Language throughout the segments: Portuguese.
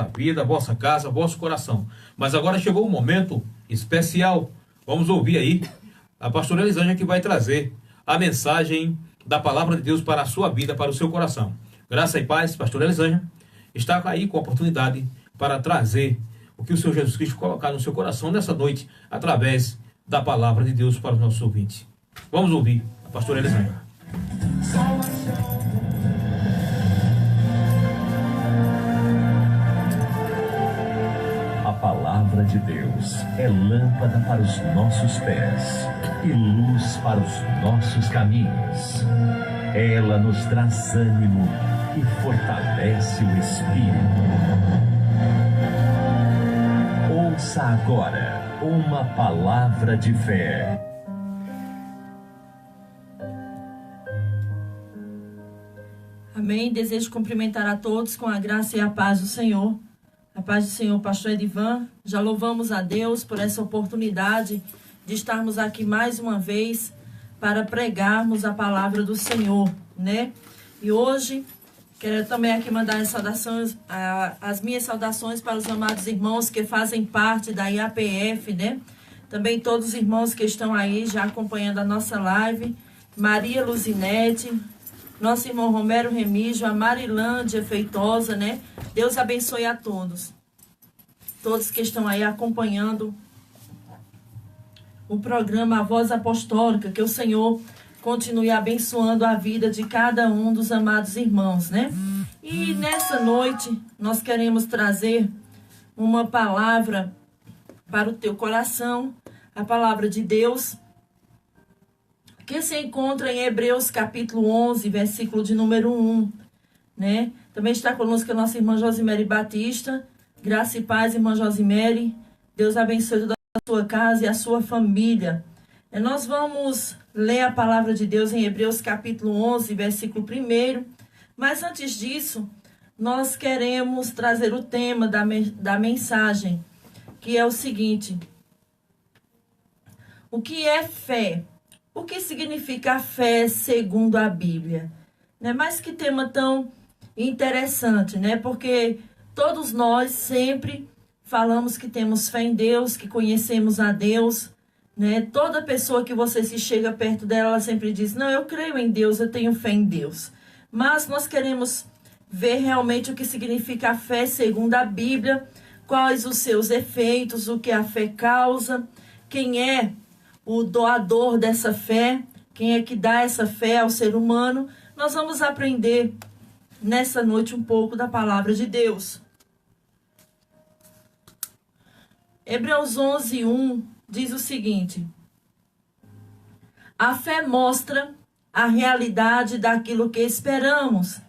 vida, vossa casa, vosso coração. Mas agora chegou um momento especial. Vamos ouvir aí a pastora Elisângela, que vai trazer a mensagem da palavra de Deus para a sua vida, para o seu coração. Graça e paz, pastora Elisângela está aí com a oportunidade para trazer o que o Senhor Jesus Cristo colocar no seu coração nessa noite, através da palavra de Deus para os nossos ouvintes. Vamos ouvir a pastora Elisângela. A palavra de Deus é lâmpada para os nossos pés e luz para os nossos caminhos. Ela nos traz ânimo e fortalece o espírito. Ouça agora uma palavra de fé. Amém. Desejo cumprimentar a todos com a graça e a paz do Senhor. A paz do Senhor, pastor Edivan. Já louvamos a Deus por essa oportunidade de estarmos aqui mais uma vez para pregarmos a palavra do Senhor, né? E hoje quero também aqui mandar as minhas saudações para os amados irmãos que fazem parte da IAPF, né? Também todos os irmãos que estão aí já acompanhando a nossa live. Maria Luzinete, nosso irmão Romero Remígio, a Marilândia Feitosa, né? Deus abençoe a todos. Todos que estão aí acompanhando o programa A Voz Apostólica, que o Senhor continue abençoando a vida de cada um dos amados irmãos, né? E nessa noite nós queremos trazer uma palavra para o teu coração, a palavra de Deus, que se encontra em Hebreus capítulo 11, versículo de número 1, né? Também está conosco a nossa irmã Josimere Batista. Graça e paz, irmã Josimere. Deus abençoe toda a sua casa e a sua família. Nós vamos ler a palavra de Deus em Hebreus capítulo 11, versículo 1. Mas antes disso, nós queremos trazer o tema da mensagem, que é o seguinte: o que é fé? O que significa fé segundo a Bíblia? Né? Mas que tema tão interessante, né? Porque todos nós sempre falamos que temos fé em Deus, que conhecemos a Deus, né? Toda pessoa que você se chega perto dela, ela sempre diz: não, eu creio em Deus, eu tenho fé em Deus. Mas nós queremos ver realmente o que significa a fé segundo a Bíblia, quais os seus efeitos, o que a fé causa, quem é o doador dessa fé, quem é que dá essa fé ao ser humano. Nós vamos aprender nessa noite um pouco da palavra de Deus. Hebreus 11, 1 diz o seguinte: a fé mostra a realidade daquilo que esperamos.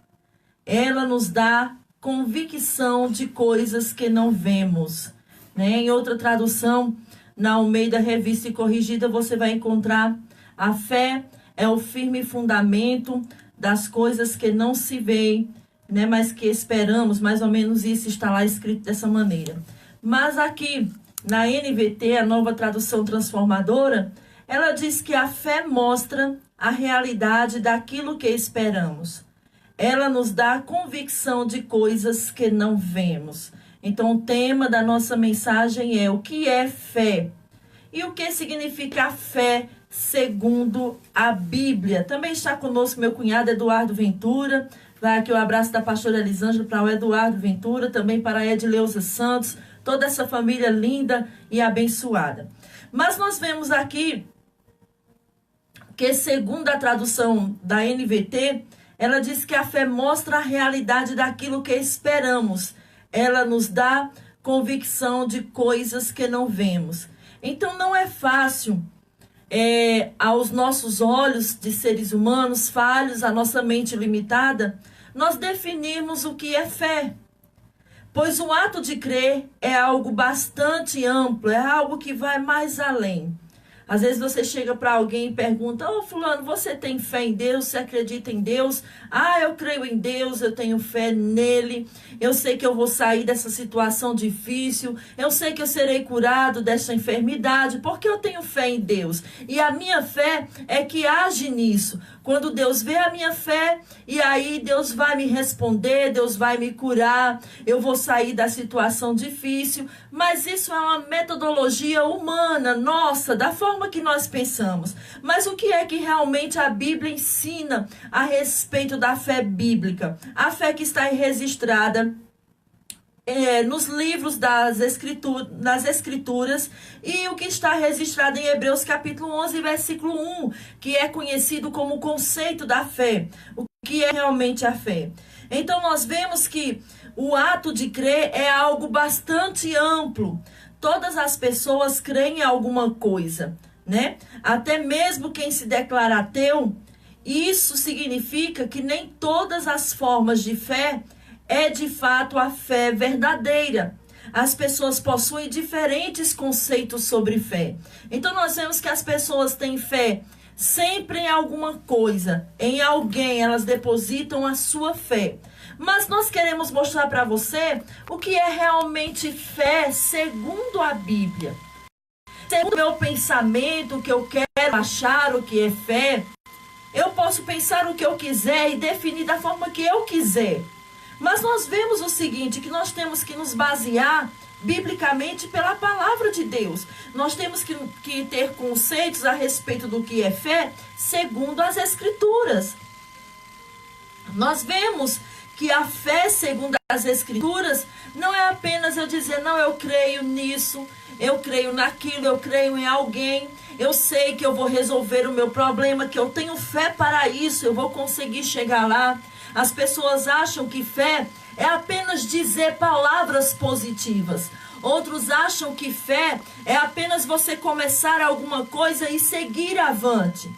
Ela nos dá convicção de coisas que não vemos. Né? Em outra tradução, na Almeida Revista e Corrigida, você vai encontrar: a fé é o firme fundamento das coisas que não se veem, né, mas que esperamos. Mais ou menos isso está lá escrito dessa maneira. Mas aqui, na NVT, a Nova Tradução Transformadora, ela diz que a fé mostra a realidade daquilo que esperamos. Ela nos dá a convicção de coisas que não vemos. Então, o tema da nossa mensagem é: o que é fé? E o que significa a fé segundo a Bíblia? Também está conosco meu cunhado Eduardo Ventura. Vai aqui o abraço da pastora Elisângela para o Eduardo Ventura, também para a Edileuza Santos, toda essa família linda e abençoada. Mas nós vemos aqui que, segundo a tradução da NVT, ela diz que a fé mostra a realidade daquilo que esperamos. Ela nos dá convicção de coisas que não vemos. Então não é fácil, aos nossos olhos de seres humanos falhos, a nossa mente limitada, nós definirmos o que é fé. Pois o ato de crer é algo bastante amplo, é algo que vai mais além. Às vezes você chega para alguém e pergunta: ô fulano, você tem fé em Deus? Você acredita em Deus? Ah, eu creio em Deus, eu tenho fé nele. Eu sei que eu vou sair dessa situação difícil. Eu sei que eu serei curado dessa enfermidade, porque eu tenho fé em Deus. E a minha fé é que age nisso. Quando Deus vê a minha fé, e aí Deus vai me responder, Deus vai me curar, eu vou sair da situação difícil. Mas isso é uma metodologia humana, nossa, da forma que nós pensamos. Mas o que é que realmente a Bíblia ensina a respeito da fé bíblica? A fé que está registrada nos livros das Escrituras, e o que está registrado em Hebreus capítulo 11, versículo 1, que é conhecido como o conceito da fé. O que é realmente a fé? Então nós vemos que o ato de crer é algo bastante amplo. Todas as pessoas creem em alguma coisa, né? Até mesmo quem se declara ateu. Isso significa que nem todas as formas de fé é de fato a fé verdadeira. As pessoas possuem diferentes conceitos sobre fé. Então nós vemos que as pessoas têm fé sempre em alguma coisa, em alguém, elas depositam a sua fé. Mas nós queremos mostrar para você o que é realmente fé segundo a Bíblia. Segundo o meu pensamento, o que eu quero achar, o que é fé, eu posso pensar o que eu quiser e definir da forma que eu quiser. Mas nós vemos o seguinte, que nós temos que nos basear biblicamente pela palavra de Deus. Nós temos que ter conceitos a respeito do que é fé segundo as Escrituras. Nós vemos que a fé segundo as Escrituras não é apenas eu dizer: não, eu creio nisso, eu creio naquilo, eu creio em alguém, eu sei que eu vou resolver o meu problema, que eu tenho fé para isso, eu vou conseguir chegar lá. As pessoas acham que fé é apenas dizer palavras positivas. Outros acham que fé é apenas você começar alguma coisa e seguir avante.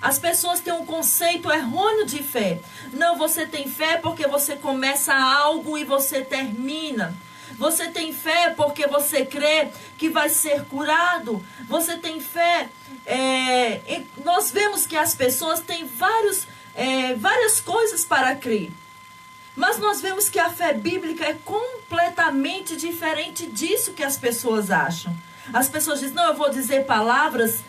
As pessoas têm um conceito errôneo de fé. Não, você tem fé porque você começa algo e você termina. Você tem fé porque você crê que vai ser curado. Você tem fé. Nós vemos que as pessoas têm várias coisas para crer. Mas nós vemos que a fé bíblica é completamente diferente disso que as pessoas acham. As pessoas dizem: não, eu vou dizer palavras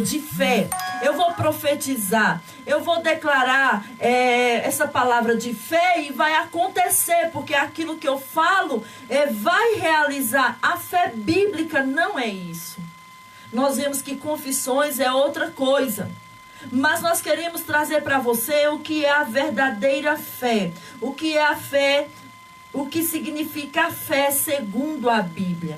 de fé, eu vou profetizar, eu vou declarar essa palavra de fé e vai acontecer, porque aquilo que eu falo vai realizar. A fé bíblica não é isso. Nós vemos que confissões é outra coisa. Mas nós queremos trazer para você o que é a verdadeira fé. O que é a fé, o que significa a fé segundo a Bíblia.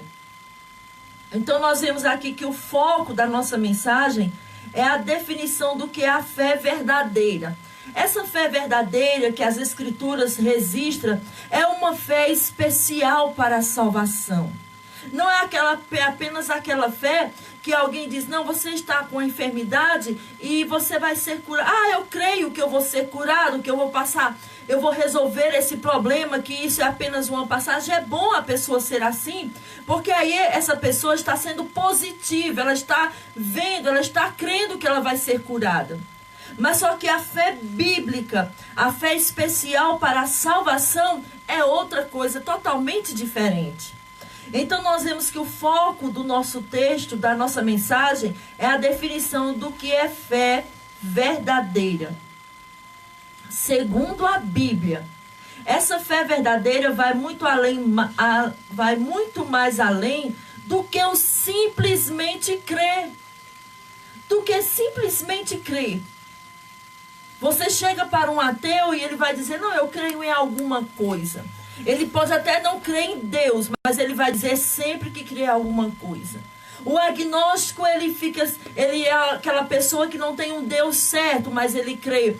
Então nós vemos aqui que o foco da nossa mensagem é a definição do que é a fé verdadeira. Essa fé verdadeira que as Escrituras registram é uma fé especial para a salvação. Não é apenas aquela fé que alguém diz: não, você está com a enfermidade e você vai ser curado. Ah, eu creio que eu vou ser curado, que eu vou passar, eu vou resolver esse problema, que isso é apenas uma passagem. É bom a pessoa ser assim, porque aí essa pessoa está sendo positiva, ela está vendo, ela está crendo que ela vai ser curada. Mas só que a fé bíblica, a fé especial para a salvação é outra coisa totalmente diferente. Então nós vemos que o foco do nosso texto, da nossa mensagem, é a definição do que é fé verdadeira. Segundo a Bíblia, essa fé verdadeira vai muito mais além do que o simplesmente crer. Do que simplesmente crer. Você chega para um ateu e ele vai dizer: não, eu creio em alguma coisa. Ele pode até não crer em Deus, mas ele vai dizer sempre que crê em alguma coisa. O agnóstico, ele é aquela pessoa que não tem um Deus certo, mas ele crê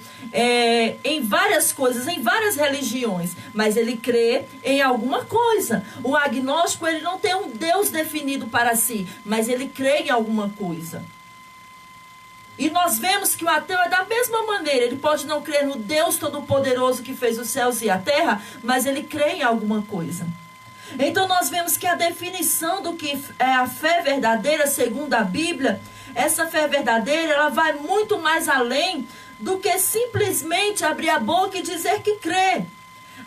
em várias coisas, em várias religiões, mas ele crê em alguma coisa. O agnóstico, ele não tem um Deus definido para si, mas ele crê em alguma coisa. E nós vemos que o ateu é da mesma maneira. Ele pode não crer no Deus Todo-Poderoso que fez os céus e a terra, mas ele crê em alguma coisa. Então nós vemos que a definição do que é a fé verdadeira, segundo a Bíblia, essa fé verdadeira, ela vai muito mais além do que simplesmente abrir a boca e dizer que crê.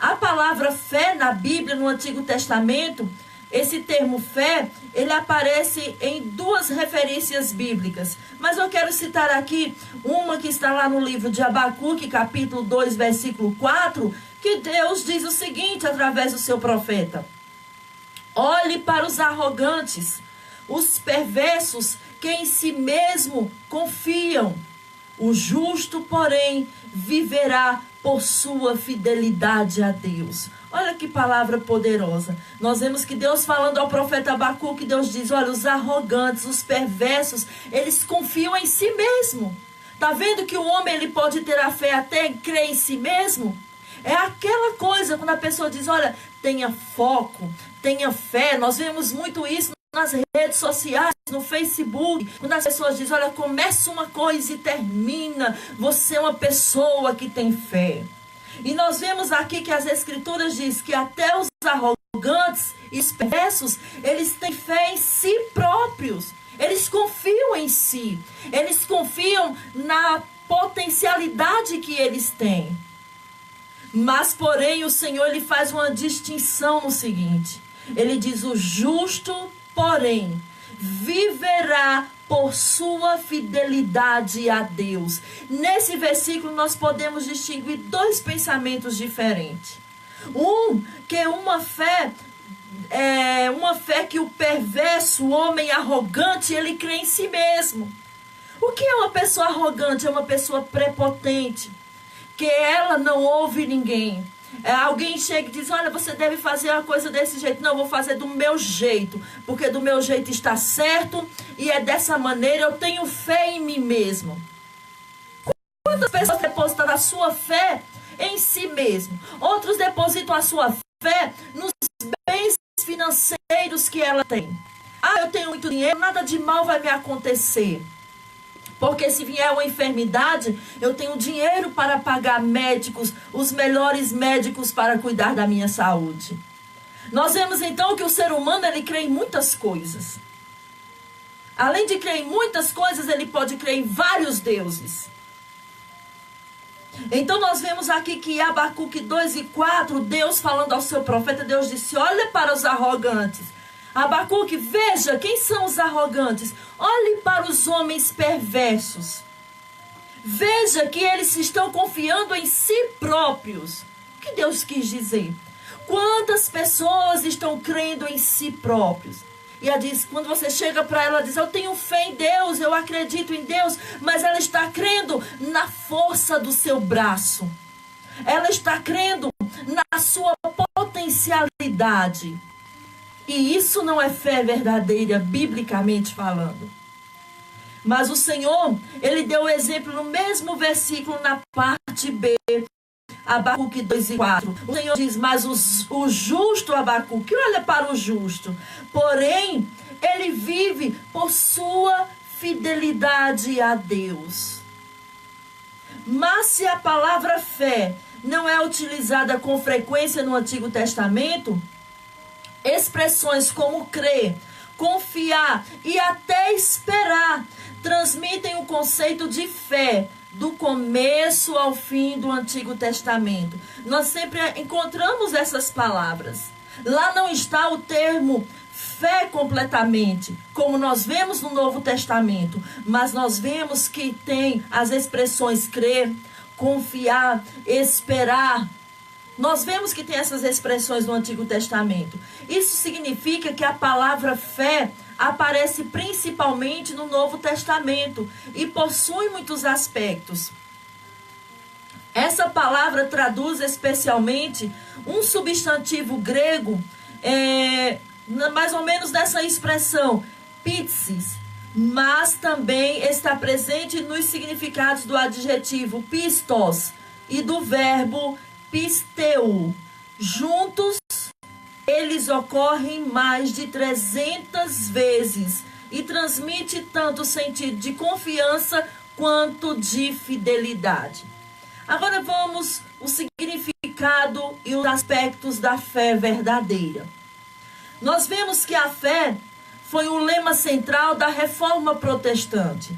A palavra fé na Bíblia, no Antigo Testamento, esse termo fé, ele aparece em duas referências bíblicas. Mas eu quero citar aqui uma que está lá no livro de Abacuque, capítulo 2, versículo 4, que Deus diz o seguinte através do seu profeta: olhe para os arrogantes, os perversos que em si mesmo confiam. O justo, porém, viverá por sua fidelidade a Deus. Olha que palavra poderosa. Nós vemos que Deus falando ao profeta Abacuque, Deus diz, olha, os arrogantes, os perversos, eles confiam em si mesmo. Está vendo que o homem ele pode ter a fé até em crer em si mesmo? É aquela coisa quando a pessoa diz, olha, tenha foco, tenha fé. Nós vemos muito isso nas redes sociais, no Facebook, quando as pessoas dizem, olha, começa uma coisa e termina. Você é uma pessoa que tem fé. E nós vemos aqui que as escrituras dizem que até os arrogantes e os perversos, eles têm fé em si próprios. Eles confiam em si. Eles confiam na potencialidade que eles têm. Mas, porém, o Senhor ele faz uma distinção no seguinte. Ele diz, o justo, porém, viverá por sua fidelidade a Deus. Nesse versículo nós podemos distinguir dois pensamentos diferentes. Que é uma fé que o perverso, o homem arrogante, ele crê em si mesmo. O que é uma pessoa arrogante? É uma pessoa prepotente, que ela não ouve ninguém. Alguém chega e diz, olha, você deve fazer a coisa desse jeito. Não, eu vou fazer do meu jeito, porque do meu jeito está certo, e é dessa maneira, eu tenho fé em mim mesmo. Quantas pessoas depositam a sua fé em si mesmo? Outros depositam a sua fé nos bens financeiros que ela tem. Eu tenho muito dinheiro, nada de mal vai me acontecer. Porque se vier uma enfermidade, eu tenho dinheiro para pagar médicos, os melhores médicos para cuidar da minha saúde. Nós vemos então que o ser humano, ele crê em muitas coisas. Além de crer em muitas coisas, ele pode crer em vários deuses. Então nós vemos aqui que em Abacuque 2 e 4, Deus falando ao seu profeta, Deus disse, olha para os arrogantes. Abacuque, veja quem são os arrogantes. Olhe para os homens perversos. Veja que eles estão confiando em si próprios. O que Deus quis dizer? Quantas pessoas estão crendo em si próprios? E ela diz, quando você chega para ela, diz, eu tenho fé em Deus, eu acredito em Deus, mas ela está crendo na força do seu braço. Ela está crendo na sua potencialidade. E isso não é fé verdadeira, biblicamente falando. Mas o Senhor, ele deu o exemplo no mesmo versículo, na parte B, Abacuque 2 e 4. O Senhor diz, mas o justo Abacuque, olha para o justo, porém, ele vive por sua fidelidade a Deus. Mas se a palavra fé não é utilizada com frequência no Antigo Testamento, expressões como crer, confiar e até esperar transmitem o conceito de fé do começo ao fim do Antigo Testamento. Nós sempre encontramos essas palavras. Lá não está o termo fé completamente, como nós vemos no Novo Testamento, mas nós vemos que tem as expressões crer, confiar, esperar. Nós vemos que tem essas expressões no Antigo Testamento. Isso significa que a palavra fé aparece principalmente no Novo Testamento e possui muitos aspectos. Essa palavra traduz especialmente um substantivo grego, mais ou menos dessa expressão, pítsis, mas também está presente nos significados do adjetivo pistos e do verbo pisteu. Juntos, eles ocorrem mais de 300 vezes e transmite tanto o sentido de confiança quanto de fidelidade. Agora vamos o significado e os aspectos da fé verdadeira. Nós vemos que a fé foi um lema central da Reforma Protestante.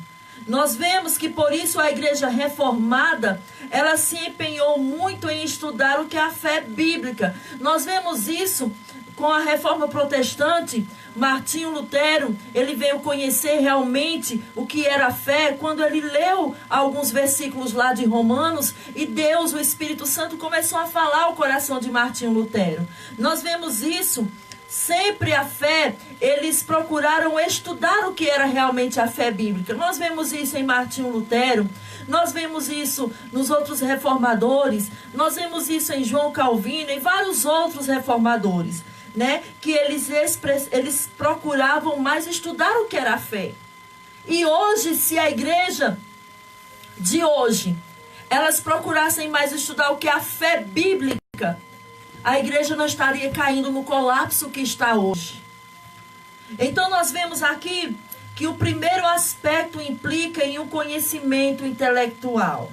Nós vemos que por isso a Igreja Reformada, ela se empenhou muito em estudar o que é a fé bíblica. Nós vemos isso com a Reforma Protestante. Martinho Lutero, ele veio conhecer realmente o que era a fé quando ele leu alguns versículos lá de Romanos e Deus, o Espírito Santo, começou a falar ao coração de Martinho Lutero. Nós vemos isso. Sempre a fé, eles procuraram estudar o que era realmente a fé bíblica. Nós vemos isso em Martinho Lutero, nós vemos isso nos outros reformadores, nós vemos isso em João Calvino e vários outros reformadores, né? Que eles procuravam mais estudar o que era a fé. E hoje, se a igreja de hoje, elas procurassem mais estudar o que é a fé bíblica, a igreja não estaria caindo no colapso que está hoje. Então nós vemos aqui que o primeiro aspecto implica em um conhecimento intelectual.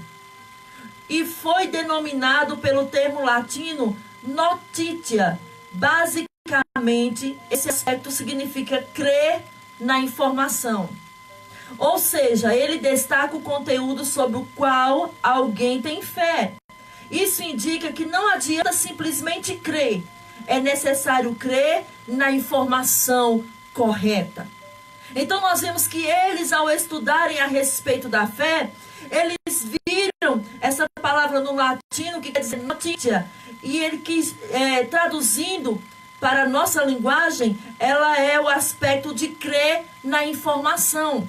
E foi denominado pelo termo latino notitia. Basicamente, esse aspecto significa crer na informação. Ou seja, ele destaca o conteúdo sobre o qual alguém tem fé. Isso indica que não adianta simplesmente crer. É necessário crer na informação correta. Então nós vemos que eles, ao estudarem a respeito da fé, eles viram essa palavra no latino que quer dizer notícia. E ele quis, traduzindo para a nossa linguagem, ela é o aspecto de crer na informação.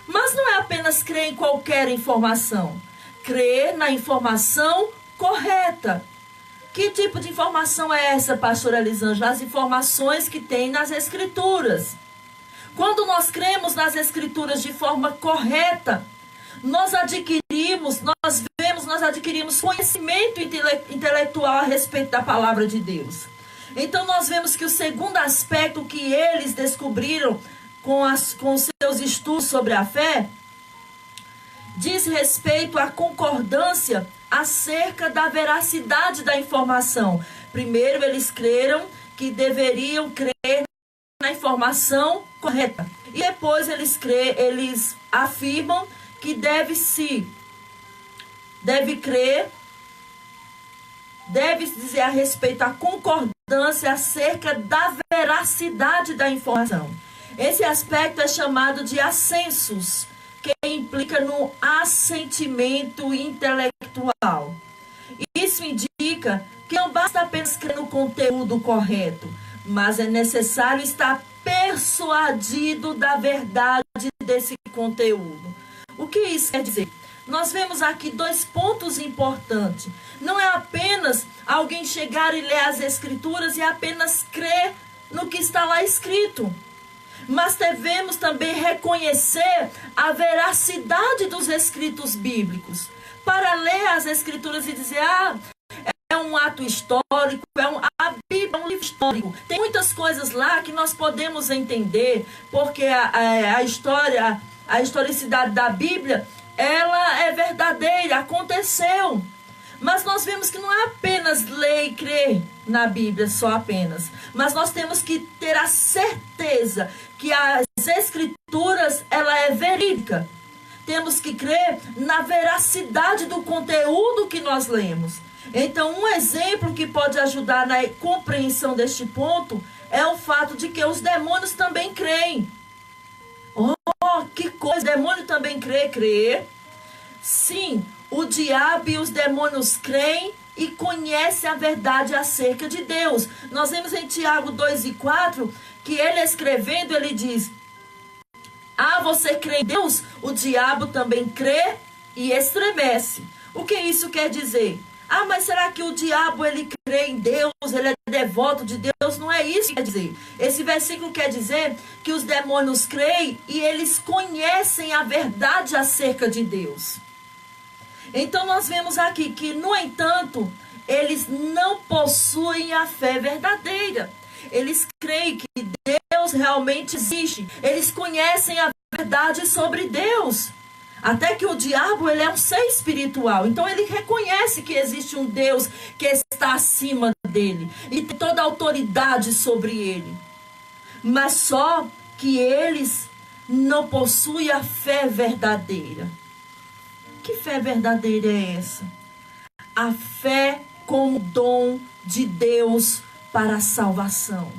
Mas não é apenas crer em qualquer informação. Crer na informação correta. Que tipo de informação é essa, pastora Elisângela? As informações que tem nas Escrituras. Quando nós cremos nas Escrituras de forma correta, nós adquirimos conhecimento intelectual a respeito da palavra de Deus. Então nós vemos que o segundo aspecto que eles descobriram com seus estudos sobre a fé diz respeito à concordância acerca da veracidade da informação. Primeiro, eles creram que deveriam crer na informação correta. E depois eles afirmam que deve dizer a respeito à concordância acerca da veracidade da informação. Esse aspecto é chamado de assensus, que implica no assentimento intelectual. Isso indica que não basta apenas crer no conteúdo correto, mas é necessário estar persuadido da verdade desse conteúdo. O que isso quer dizer? Nós vemos aqui dois pontos importantes. Não é apenas alguém chegar e ler as Escrituras e apenas crer no que está lá escrito. Mas devemos também reconhecer a veracidade dos escritos bíblicos. Para ler as Escrituras e dizer, é um ato histórico, a Bíblia é um livro histórico. Tem muitas coisas lá que nós podemos entender, porque a historicidade da Bíblia, ela é verdadeira, aconteceu. Mas nós vemos que não é apenas ler e crer na Bíblia, só apenas. Mas nós temos que ter a certeza que as Escrituras, ela é verídica. Temos que crer na veracidade do conteúdo que nós lemos. Então, um exemplo que pode ajudar na compreensão deste ponto é o fato de que os demônios também creem. Oh, que coisa! O demônio também crê. Sim, o diabo e os demônios creem e conhecem a verdade acerca de Deus. Nós vemos em Tiago 2:4 que ele escrevendo, ele diz: você crê em Deus? O diabo também crê e estremece. O que isso quer dizer? Mas será que o diabo, ele crê em Deus, ele é devoto de Deus? Não é isso que quer dizer. Esse versículo quer dizer que os demônios creem e eles conhecem a verdade acerca de Deus. Então nós vemos aqui que, no entanto, eles não possuem a fé verdadeira. Eles creem que Deus realmente existe. Eles conhecem a verdade sobre Deus. Até que o diabo, ele é um ser espiritual. Então ele reconhece que existe um Deus que está acima dele e tem toda a autoridade sobre ele. Mas só que eles não possuem a fé verdadeira. Que fé verdadeira é essa? A fé como dom de Deus para a salvação.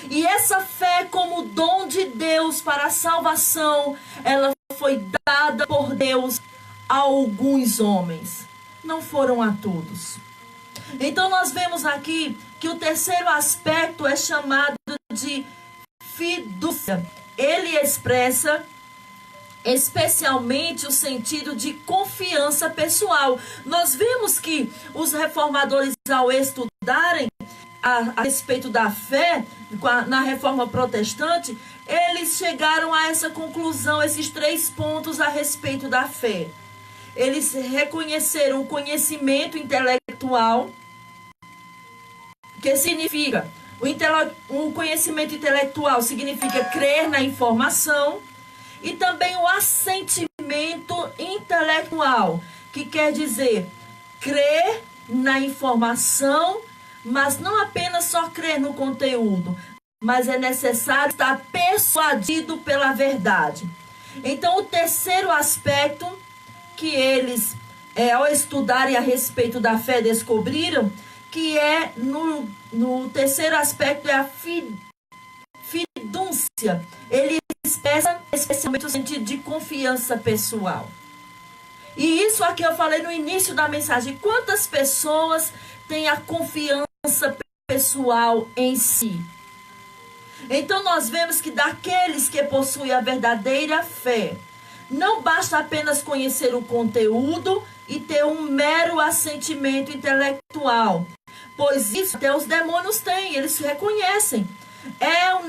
E essa fé como dom de Deus para a salvação, ela foi dada por Deus a alguns homens. Não foram a todos. Então nós vemos aqui que o terceiro aspecto é chamado de fidúcia. Ele expressa especialmente o sentido de confiança pessoal. Nós vemos que os reformadores, ao estudarem a respeito da fé, na reforma protestante, eles chegaram a essa conclusão, esses 3 pontos a respeito da fé. Eles reconheceram o conhecimento intelectual, que significa, o conhecimento intelectual significa crer na informação, e também o assentimento intelectual, que quer dizer crer na informação, mas não apenas só crer no conteúdo, mas é necessário estar persuadido pela verdade. Então, o terceiro aspecto que eles, ao estudarem a respeito da fé, descobriram, que é, no terceiro aspecto, é a fidúcia. Ele expressa especialmente o sentido de confiança pessoal. E isso aqui eu falei no início da mensagem. Quantas pessoas têm a confiança pessoal em si? Então nós vemos que daqueles que possuem a verdadeira fé, não basta apenas conhecer o conteúdo e ter um mero assentimento intelectual, pois isso até os demônios têm, eles reconhecem. É o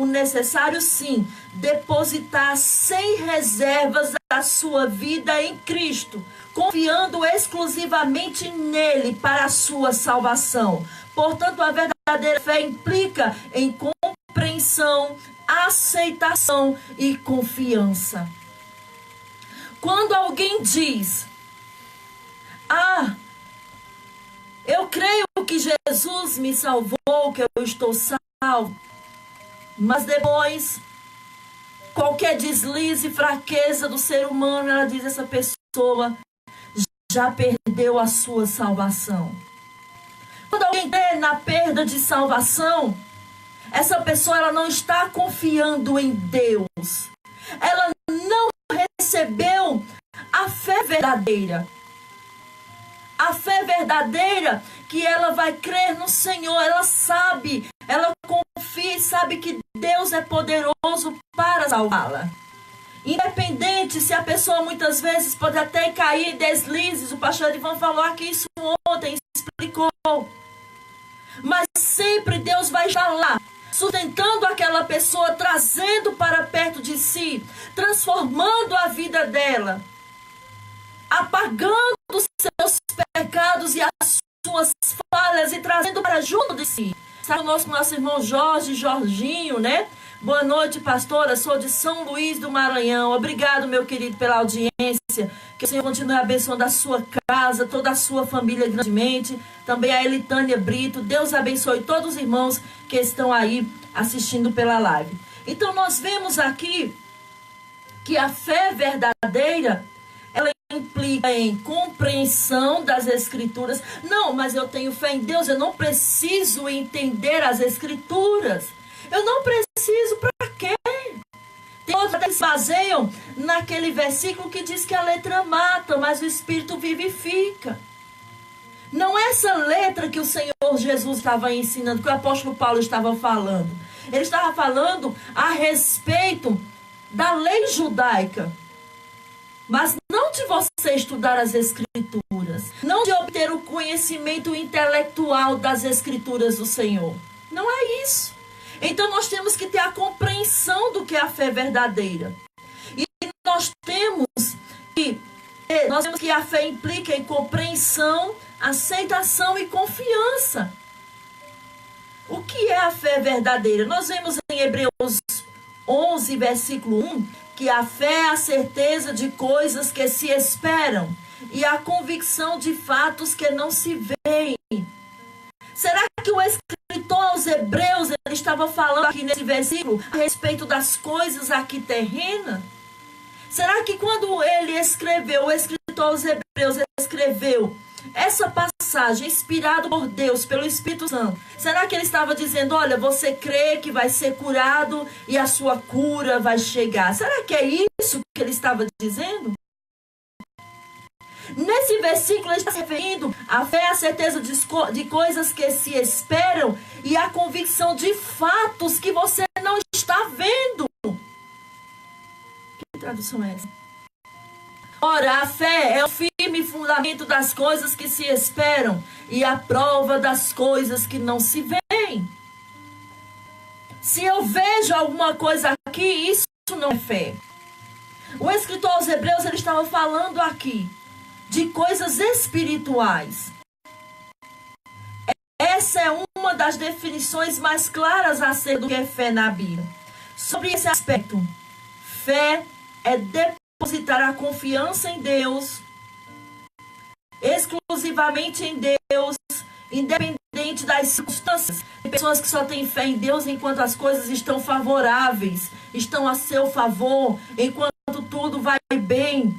necessário sim depositar sem reservas a sua vida em Cristo, confiando exclusivamente nele para a sua salvação. Portanto, a verdadeira fé implica em compreensão, aceitação e confiança. Quando alguém diz: eu creio que Jesus me salvou, que eu estou salvo, mas depois, qualquer deslize e fraqueza do ser humano, ela diz, essa pessoa já perdeu a sua salvação. Quando alguém crê na perda de salvação, essa pessoa ela não está confiando em Deus. Ela não recebeu a fé verdadeira. A fé verdadeira que ela vai crer no Senhor, ela sabe, ela confia e sabe que Deus é poderoso para salvá-la. Independente se a pessoa muitas vezes pode até cair em deslizes, o pastor Ivan falou aqui isso ontem, explicou. Mas sempre Deus vai estar lá, sustentando aquela pessoa, trazendo para perto de si, transformando a vida dela, apagando os seus pecados e as suas falhas e trazendo para junto de si. Está conosco nosso irmão Jorginho, né? Boa noite, pastora. Sou de São Luís do Maranhão. Obrigado, meu querido, pela audiência. Que o Senhor continue abençoando a sua casa, toda a sua família grandemente. Também a Elitânia Brito. Deus abençoe todos os irmãos que estão aí assistindo pela live. Então, nós vemos aqui que a fé verdadeira, ela implica em compreensão das Escrituras. Não, mas eu tenho fé em Deus, eu não preciso entender as Escrituras. Eu não preciso, para quê? Tem outros que se baseiam naquele versículo que diz que a letra mata, mas o Espírito vivifica. Não é essa letra que o Senhor Jesus estava ensinando, que o apóstolo Paulo estava falando. Ele estava falando a respeito da lei judaica. Mas não de você estudar as Escrituras, não de obter o conhecimento intelectual das Escrituras do Senhor. Não é isso. Então nós temos que ter a compreensão do que é a fé verdadeira. E nós temos que a fé implica em compreensão, aceitação e confiança. O que é a fé verdadeira? Nós vemos em Hebreus 11, versículo 1, que a fé é a certeza de coisas que se esperam e a convicção de fatos que não se veem. Será que o escritor aos Hebreus ele estava falando aqui nesse versículo a respeito das coisas aqui terrenas? Será que quando ele escreveu, o escritor aos Hebreus escreveu essa passagem inspirada por Deus, pelo Espírito Santo, será que ele estava dizendo, olha, você crê que vai ser curado e a sua cura vai chegar? Será que é isso que ele estava dizendo? Nesse versículo ele está se referindo à fé, à certeza de coisas que se esperam e à convicção de fatos que você não está vendo. Que tradução é essa? Ora, a fé é o firme fundamento das coisas que se esperam e a prova das coisas que não se veem. Se eu vejo alguma coisa aqui, isso não é fé. O escritor aos Hebreus, ele estava falando aqui de coisas espirituais. Essa é uma das definições mais claras acerca do que é fé na Bíblia. Sobre esse aspecto, fé é depositar a confiança em Deus, exclusivamente em Deus, independente das circunstâncias. Tem pessoas que só têm fé em Deus enquanto as coisas estão favoráveis, estão a seu favor, enquanto tudo vai bem.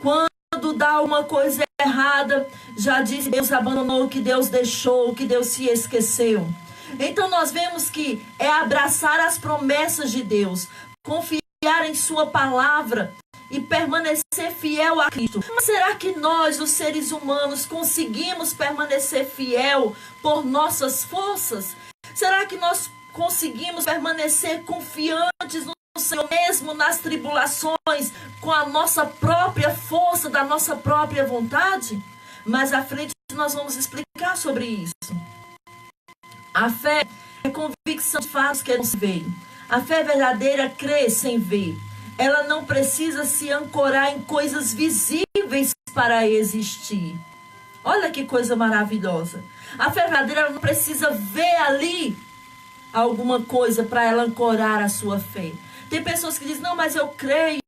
Quando dá uma coisa errada, já disse Deus abandonou, que Deus deixou, que Deus se esqueceu. Então nós vemos que é abraçar as promessas de Deus, confiar em sua palavra e permanecer fiel a Cristo. Mas será que nós, os seres humanos, conseguimos permanecer fiel por nossas forças? Será que nós conseguimos permanecer confiantes no Senhor mesmo nas tribulações, com a nossa própria força, da nossa própria vontade? Mas à frente nós vamos explicar sobre isso. A fé é convicção de fatos que não se vê. A fé verdadeira crê sem ver. Ela não precisa se ancorar em coisas visíveis para existir. Olha que coisa maravilhosa. A fé verdadeira ela não precisa ver ali alguma coisa para ela ancorar a sua fé. Tem pessoas que dizem, não, mas eu creio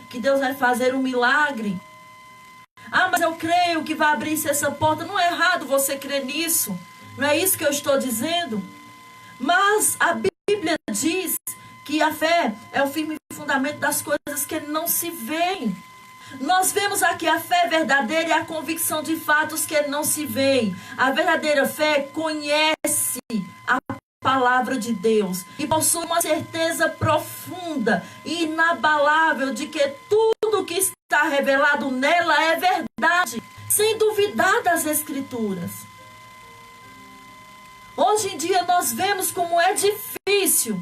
que Deus vai fazer um milagre. Ah, mas eu creio que vai abrir-se essa porta. Não é errado você crer nisso. Não é isso que eu estou dizendo. Mas a Bíblia diz que a fé é o firme fundamento das coisas que não se veem. Nós vemos aqui a fé verdadeira e a convicção de fatos que não se veem. A verdadeira fé conhece a palavra de Deus e possui uma certeza profunda e inabalável de que tudo que está revelado nela é verdade, sem duvidar das Escrituras. Hoje em dia nós vemos como é difícil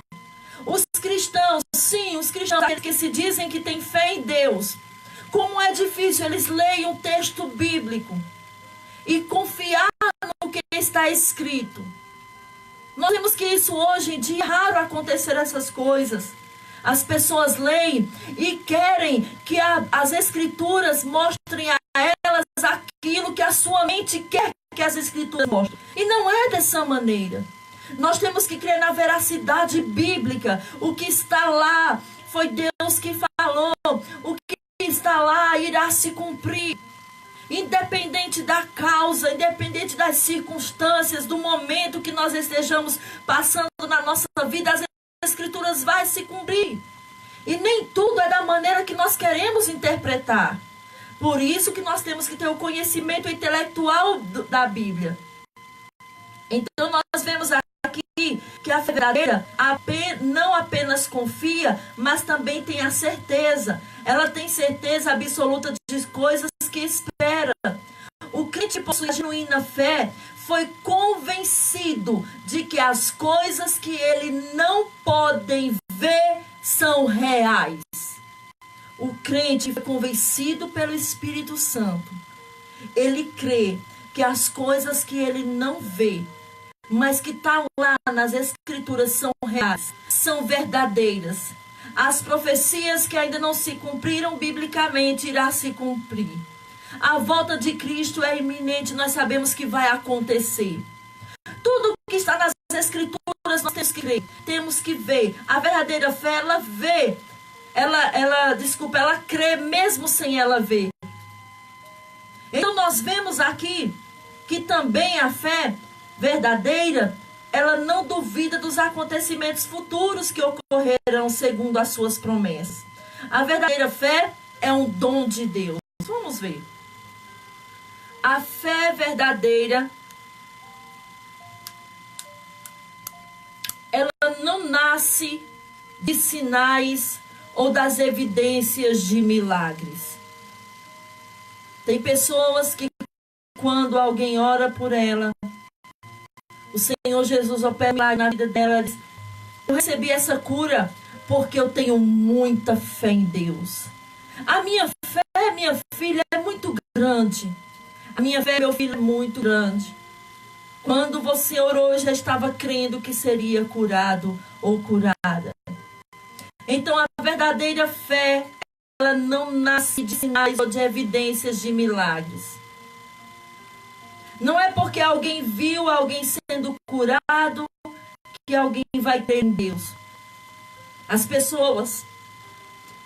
os cristãos, sim, os cristãos, aqueles que se dizem que têm fé em Deus, como é difícil eles leem um texto bíblico e confiar no que está escrito. Nós vemos que isso hoje em dia é raro acontecer essas coisas. As pessoas leem e querem que as Escrituras mostrem a elas aquilo que a sua mente quer que as Escrituras mostrem. E não é dessa maneira. Nós temos que crer na veracidade bíblica. O que está lá foi Deus que falou. O que está lá irá se cumprir. Independente da causa, independente das circunstâncias, do momento que nós estejamos passando na nossa vida, as Escrituras vão se cumprir. E nem tudo é da maneira que nós queremos interpretar. Por isso que nós temos que ter o conhecimento intelectual da Bíblia. Então nós vemos aqui que a fé verdadeira não apenas confia, mas também tem a certeza. Ela tem certeza absoluta de coisas que espera. O crente possui a genuína fé foi convencido de que as coisas que ele não pode ver são reais. O crente foi convencido pelo Espírito Santo. Ele crê que as coisas que ele não vê, mas que estão lá nas Escrituras são reais, são verdadeiras. As profecias que ainda não se cumpriram biblicamente irá se cumprir. A volta de Cristo é iminente, nós sabemos que vai acontecer. Tudo que está nas Escrituras nós temos que crer, temos que ver. A verdadeira fé, ela vê. Ela crê mesmo sem ela ver. Então nós vemos aqui que também a fé verdadeira, ela não duvida dos acontecimentos futuros que ocorrerão segundo as suas promessas. A verdadeira fé é um dom de Deus. Vamos ver. A fé verdadeira, ela não nasce de sinais ou das evidências de milagres. Tem pessoas que, quando alguém ora por ela, o Senhor Jesus opera milagre na vida dela, ela diz: eu recebi essa cura porque eu tenho muita fé em Deus. A minha fé, minha filha, é muito grande. A minha fé, meu filho, é muito grande. Quando você orou, eu já estava crendo que seria curado ou curada. Então, a verdadeira fé, ela não nasce de sinais ou de evidências de milagres. Não é porque alguém viu alguém sendo curado que alguém vai crer em Deus. As pessoas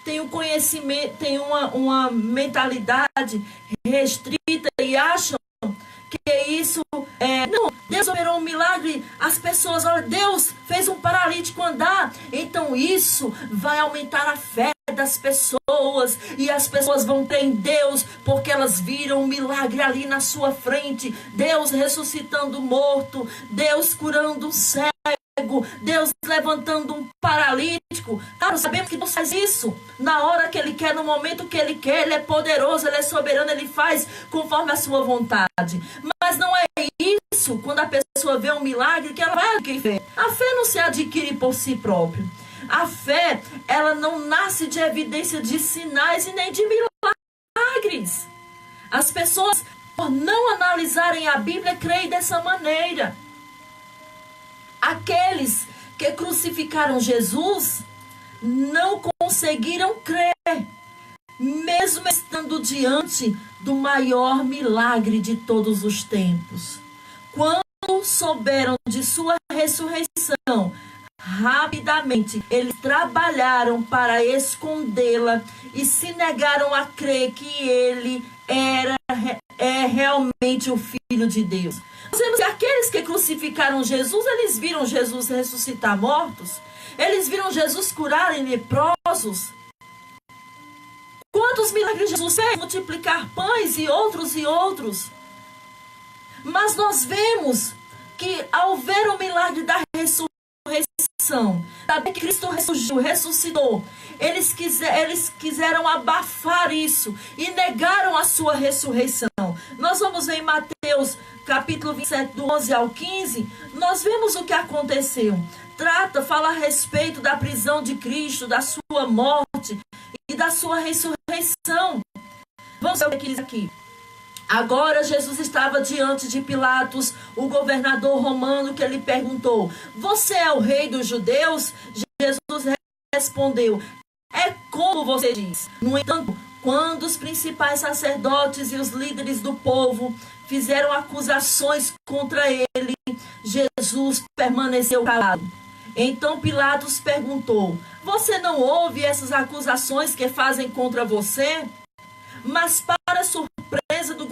têm um conhecimento, têm uma mentalidade restrita e acham que isso não, Deus operou um milagre, as pessoas, olha, Deus fez um paralítico andar, então isso vai aumentar a fé das pessoas, e as pessoas vão crer em Deus, porque elas viram um milagre ali na sua frente, Deus ressuscitando o morto, Deus curando o cego, Deus levantando um paralítico. Claro, sabemos que Deus faz isso na hora que Ele quer, no momento que Ele quer. Ele é poderoso, Ele é soberano, Ele faz conforme a sua vontade. Mas não é isso, quando a pessoa vê um milagre, que ela vai adquirir. A fé não se adquire por si própria. A fé, ela não nasce de evidência de sinais e nem de milagres. As pessoas, por não analisarem a Bíblia, creem dessa maneira. Aqueles que crucificaram Jesus não conseguiram crer, mesmo estando diante do maior milagre de todos os tempos. Quando souberam de sua ressurreição, rapidamente eles trabalharam para escondê-la e se negaram a crer que ele é realmente o Filho de Deus. Nós vemos que aqueles que crucificaram Jesus, eles viram Jesus ressuscitar mortos, eles viram Jesus curar leprosos. Quantos milagres Jesus fez? Multiplicar pães e outros. Mas nós vemos que ao ver o milagre da ressurreição, saber que Cristo ressuscitou, eles quiseram abafar isso e negaram a sua ressurreição. Nós vamos ver em Mateus capítulo 27, do 11 ao 15, nós vemos o que aconteceu. Fala a respeito da prisão de Cristo, da sua morte e da sua ressurreição. Vamos ver o que diz aqui. Agora Jesus estava diante de Pilatos, o governador romano, que lhe perguntou: você é o rei dos judeus? Jesus respondeu: é como você diz. No entanto, quando os principais sacerdotes e os líderes do povo fizeram acusações contra ele, Jesus permaneceu calado. Então Pilatos perguntou: você não ouve essas acusações que fazem contra você? Mas para surpresa do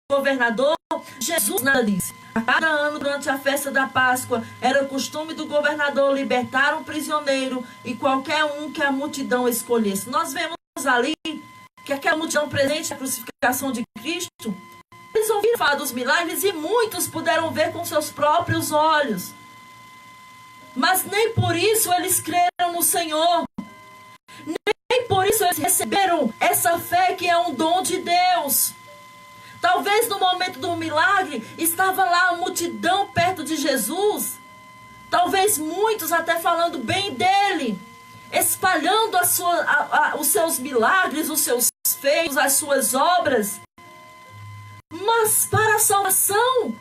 governador, Jesus nada disse. A cada ano, durante a festa da Páscoa, era costume do governador libertar um prisioneiro e qualquer um que a multidão escolhesse. Nós vemos ali que aquela multidão presente na crucificação de Cristo, eles ouviram falar dos milagres e muitos puderam ver com seus próprios olhos. Mas nem por isso eles creram no Senhor. Nem por isso eles receberam essa fé que é um dom de Deus. Talvez no momento do milagre estava lá a multidão perto de Jesus. Talvez muitos até falando bem dele, espalhando os seus milagres, os seus feitos, as suas obras. Mas para a salvação,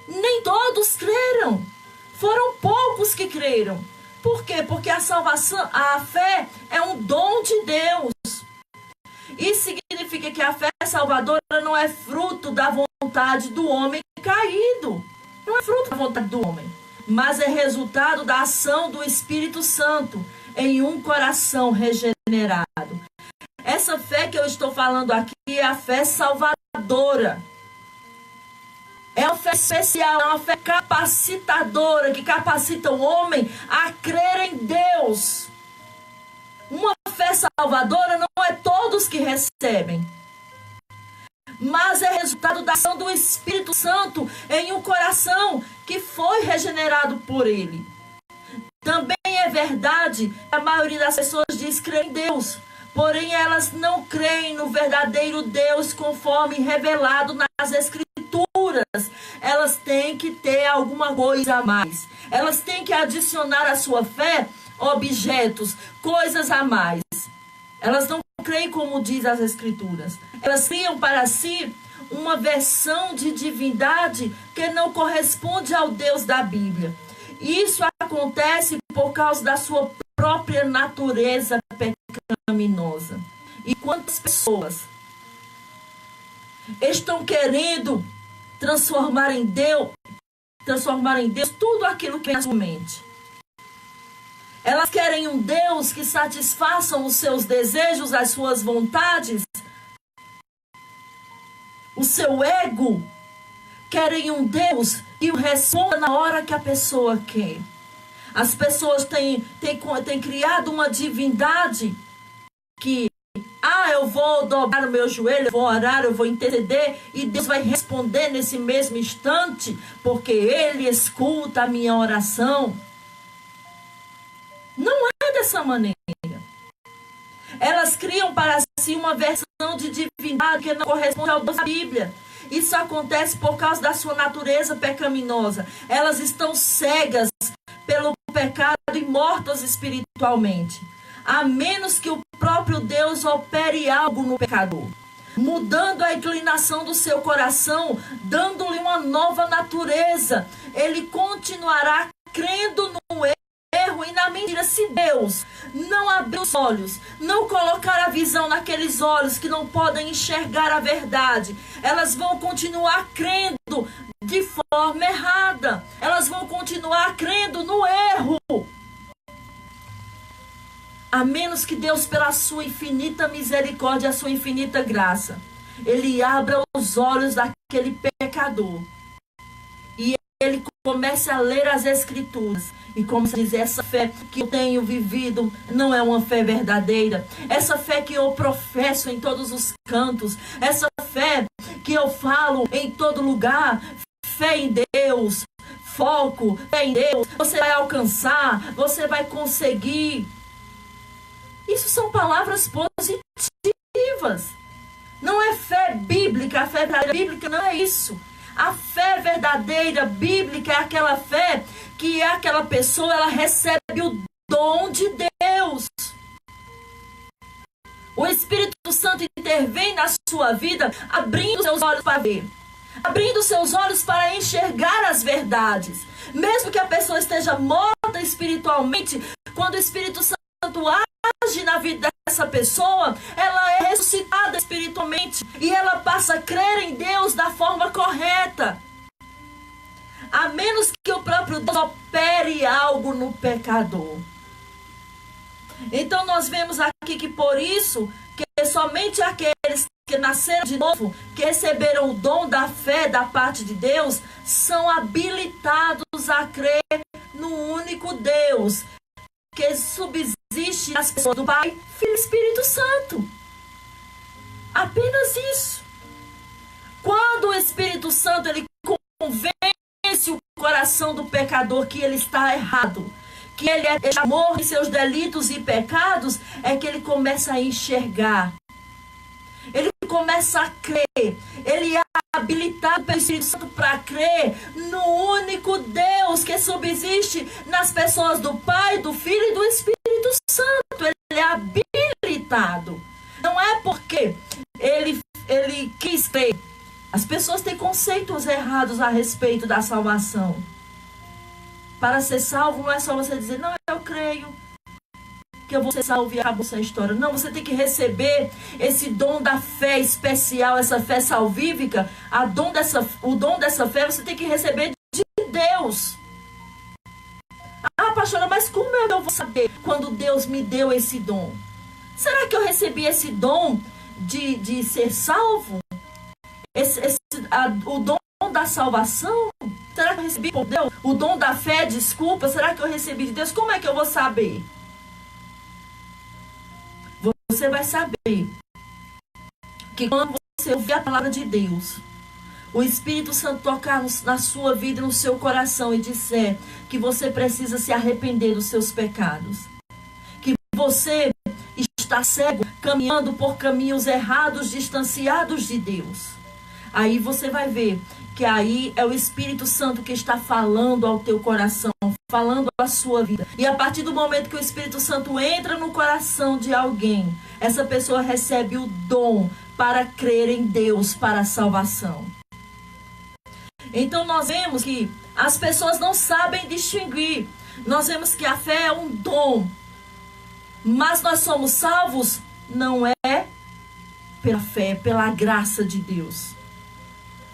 nem todos creram. Foram poucos que creram. Por quê? Porque a salvação, a fé é um dom de Deus. Isso significa que a fé salvadora não é fruto da vontade do homem caído. Não é fruto da vontade do homem. Mas é resultado da ação do Espírito Santo em um coração regenerado. Essa fé que eu estou falando aqui é a fé salvadora. É uma fé especial, é uma fé capacitadora, que capacita o homem a crer em Deus. Uma fé salvadora não é todos que recebem, mas é resultado da ação do Espírito Santo em um coração que foi regenerado por Ele. Também é verdade que a maioria das pessoas diz crer em Deus, porém elas não creem no verdadeiro Deus conforme revelado nas Escrituras. Elas têm que ter alguma coisa a mais. Elas têm que adicionar à sua fé objetos, coisas a mais. Elas não creem como diz as Escrituras. Elas criam para si uma versão de divindade que não corresponde ao Deus da Bíblia. Isso acontece por causa da sua própria natureza pecaminosa. E quantas pessoas estão querendo transformar em Deus tudo aquilo que vem na sua mente. Elas querem um Deus que satisfaça os seus desejos, as suas vontades, o seu ego. Querem um Deus que o responda na hora que a pessoa quer. As pessoas têm criado uma divindade que, eu vou dobrar o meu joelho, eu vou orar, eu vou interceder, e Deus vai responder nesse mesmo instante, porque Ele escuta a minha oração. Não é dessa maneira. Elas criam para si uma versão de divindade que não corresponde ao Deus da Bíblia. Isso acontece por causa da sua natureza pecaminosa. Elas estão cegas pelo pecado e mortas espiritualmente. A menos que o próprio Deus opere algo no pecador, mudando a inclinação do seu coração, dando-lhe uma nova natureza, ele continuará crendo no erro e na mentira. Se Deus não abrir os olhos, não colocar a visão naqueles olhos que não podem enxergar a verdade, elas vão continuar crendo de forma errada. Elas vão continuar crendo no erro. A menos que Deus, pela sua infinita misericórdia, a sua infinita graça, Ele abra os olhos daquele pecador e ele comece a ler as Escrituras e comece a dizer: essa fé que eu tenho vivido não é uma fé verdadeira. Essa fé que eu professo em todos os cantos, essa fé que eu falo em todo lugar, fé em Deus, foco, fé em Deus, você vai alcançar, você vai conseguir. Isso são palavras positivas. Não é fé bíblica. A fé verdadeira bíblica não é isso. A fé verdadeira bíblica é aquela fé que aquela pessoa, ela recebe o dom de Deus. O Espírito Santo intervém na sua vida, abrindo seus olhos para ver, abrindo seus olhos para enxergar as verdades. Mesmo que a pessoa esteja morta espiritualmente, quando o Espírito Santo age na vida dessa pessoa, ela é ressuscitada espiritualmente e ela passa a crer em Deus da forma correta. A menos que o próprio Deus opere algo no pecador. Então nós vemos aqui que por isso que somente aqueles que nasceram de novo, que receberam o dom da fé da parte de Deus, são habilitados a crer no único Deus que subsiste nas pessoas do Pai, Filho e Espírito Santo. Amém. isso. Quando o Espírito Santo ele convence o coração do pecador que ele está errado, que ele está morto em seus delitos e pecados, é que ele começa a enxergar. Ele começa a crer. Ele é habilitado pelo Espírito Santo para crer no único Deus que subsiste nas pessoas do Pai, do Filho e do Espírito Santo. Ele é habilitado. Não é porque ele quis crer. As pessoas têm conceitos errados a respeito da salvação. Para ser salvo não é só você dizer, não, eu creio que eu vou ser salvo e acabou essa história. Não, você tem que receber esse dom da fé especial, essa fé salvífica. O dom dessa fé você tem que receber de Deus. Ah, pastora, mas como eu vou saber quando Deus me deu esse dom? Será que eu recebi esse dom de ser salvo? O dom dom da salvação? Será que eu recebi por Deus? O dom da fé, desculpa, será que eu recebi de Deus? Como é que eu vou saber? Você vai saber que quando você ouvir a palavra de Deus, o Espírito Santo tocar na sua vida, no seu coração e disser que você precisa se arrepender dos seus pecados, que você está cego, caminhando por caminhos errados, distanciados de Deus, aí você vai ver que aí é o Espírito Santo que está falando ao teu coração, falando à sua vida. E a partir do momento que o Espírito Santo entra no coração de alguém, essa pessoa recebe o dom para crer em Deus para a salvação. Então nós vemos que as pessoas não sabem distinguir. Nós vemos que a fé é um dom, mas nós somos salvos não é pela fé, pela graça de Deus.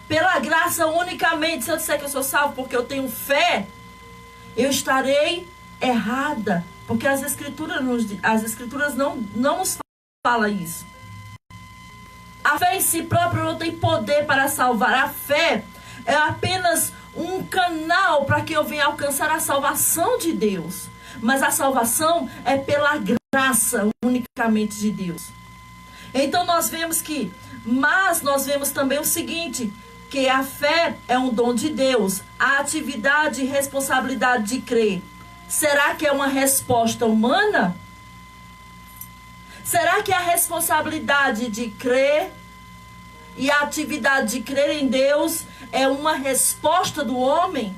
Pela graça unicamente. Se eu disser que eu sou salvo porque eu tenho fé, eu estarei errada, porque as escrituras não nos falam isso. A fé em si própria não tem poder para salvar. A fé é apenas um canal para que eu venha alcançar a salvação de Deus. Mas a salvação é pela graça unicamente de Deus. Então nós vemos também o seguinte, que a fé é um dom de Deus. A atividade e responsabilidade de crer, será que é uma resposta humana? Será que a responsabilidade de crer e a atividade de crer em Deus é uma resposta do homem?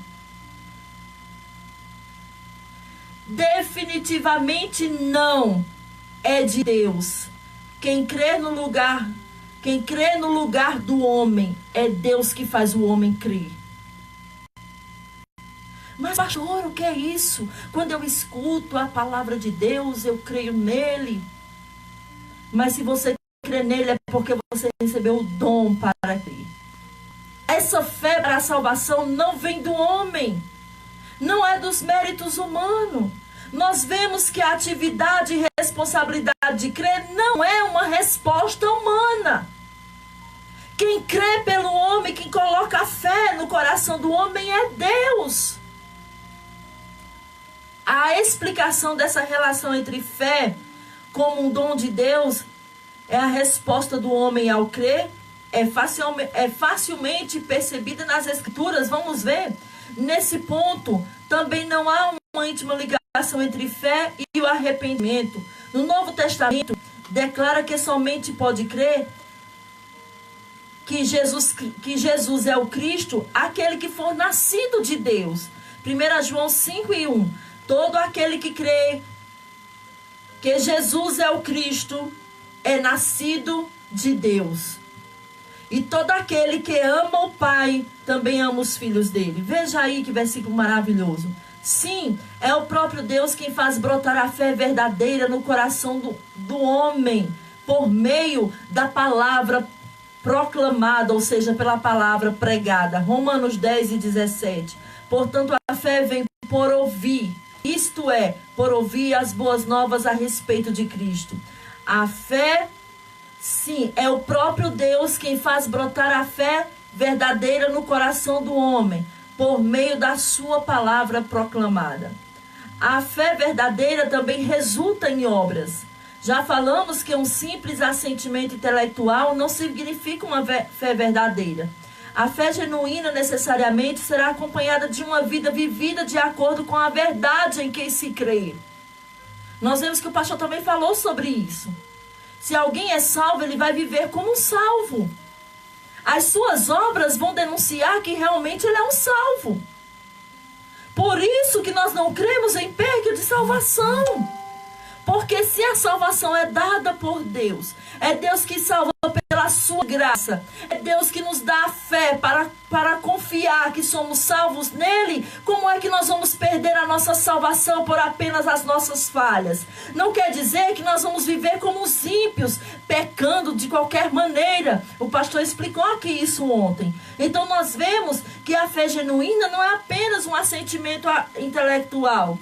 Definitivamente não é de Deus. Quem crê no lugar do homem, é Deus que faz o homem crer. Mas pastor, o que é isso? Quando eu escuto a palavra de Deus, eu creio nele. Mas se você crê nele, é porque você recebeu o dom para crer. Essa fé para a salvação não vem do homem, não é dos méritos humanos. Nós vemos que a atividade e responsabilidade de crer não é uma resposta humana. Quem crê pelo homem, quem coloca a fé no coração do homem é Deus. A explicação dessa relação entre fé como um dom de Deus é a resposta do homem ao crer, é facilmente percebida nas Escrituras. Vamos ver, nesse ponto, também não há uma íntima ligação entre fé e o arrependimento. No Novo Testamento, declara que somente pode crer que Jesus é o Cristo, aquele que for nascido de Deus. 1 João 5:1. Todo aquele que crê que Jesus é o Cristo é nascido de Deus. E todo aquele que ama o Pai também ama os filhos dele. Veja aí que versículo maravilhoso. Sim, é o próprio Deus quem faz brotar a fé verdadeira no coração do homem, por meio da palavra proclamada, ou seja, pela palavra pregada. Romanos 10:17. Portanto, a fé vem por ouvir, isto é, por ouvir as boas novas a respeito de Cristo. A fé, sim, é o próprio Deus quem faz brotar a fé verdadeira no coração do homem, por meio da sua palavra proclamada. A fé verdadeira também resulta em obras. Já falamos que um simples assentimento intelectual não significa uma fé verdadeira. A fé genuína necessariamente será acompanhada de uma vida vivida de acordo com a verdade em quem se crê. Nós vemos que o pastor também falou sobre isso. Se alguém é salvo, ele vai viver como um salvo. As suas obras vão denunciar que realmente ele é um salvo. Por isso que nós não cremos em perca de salvação. Porque se a salvação é dada por Deus, é Deus que salva pela sua graça, é Deus que nos dá a fé para confiar que somos salvos nele, como é que nós vamos perder a nossa salvação por apenas as nossas falhas? Não quer dizer que nós vamos viver como os ímpios, pecando de qualquer maneira. O pastor explicou aqui isso ontem. Então nós vemos que a fé genuína não é apenas um assentimento intelectual.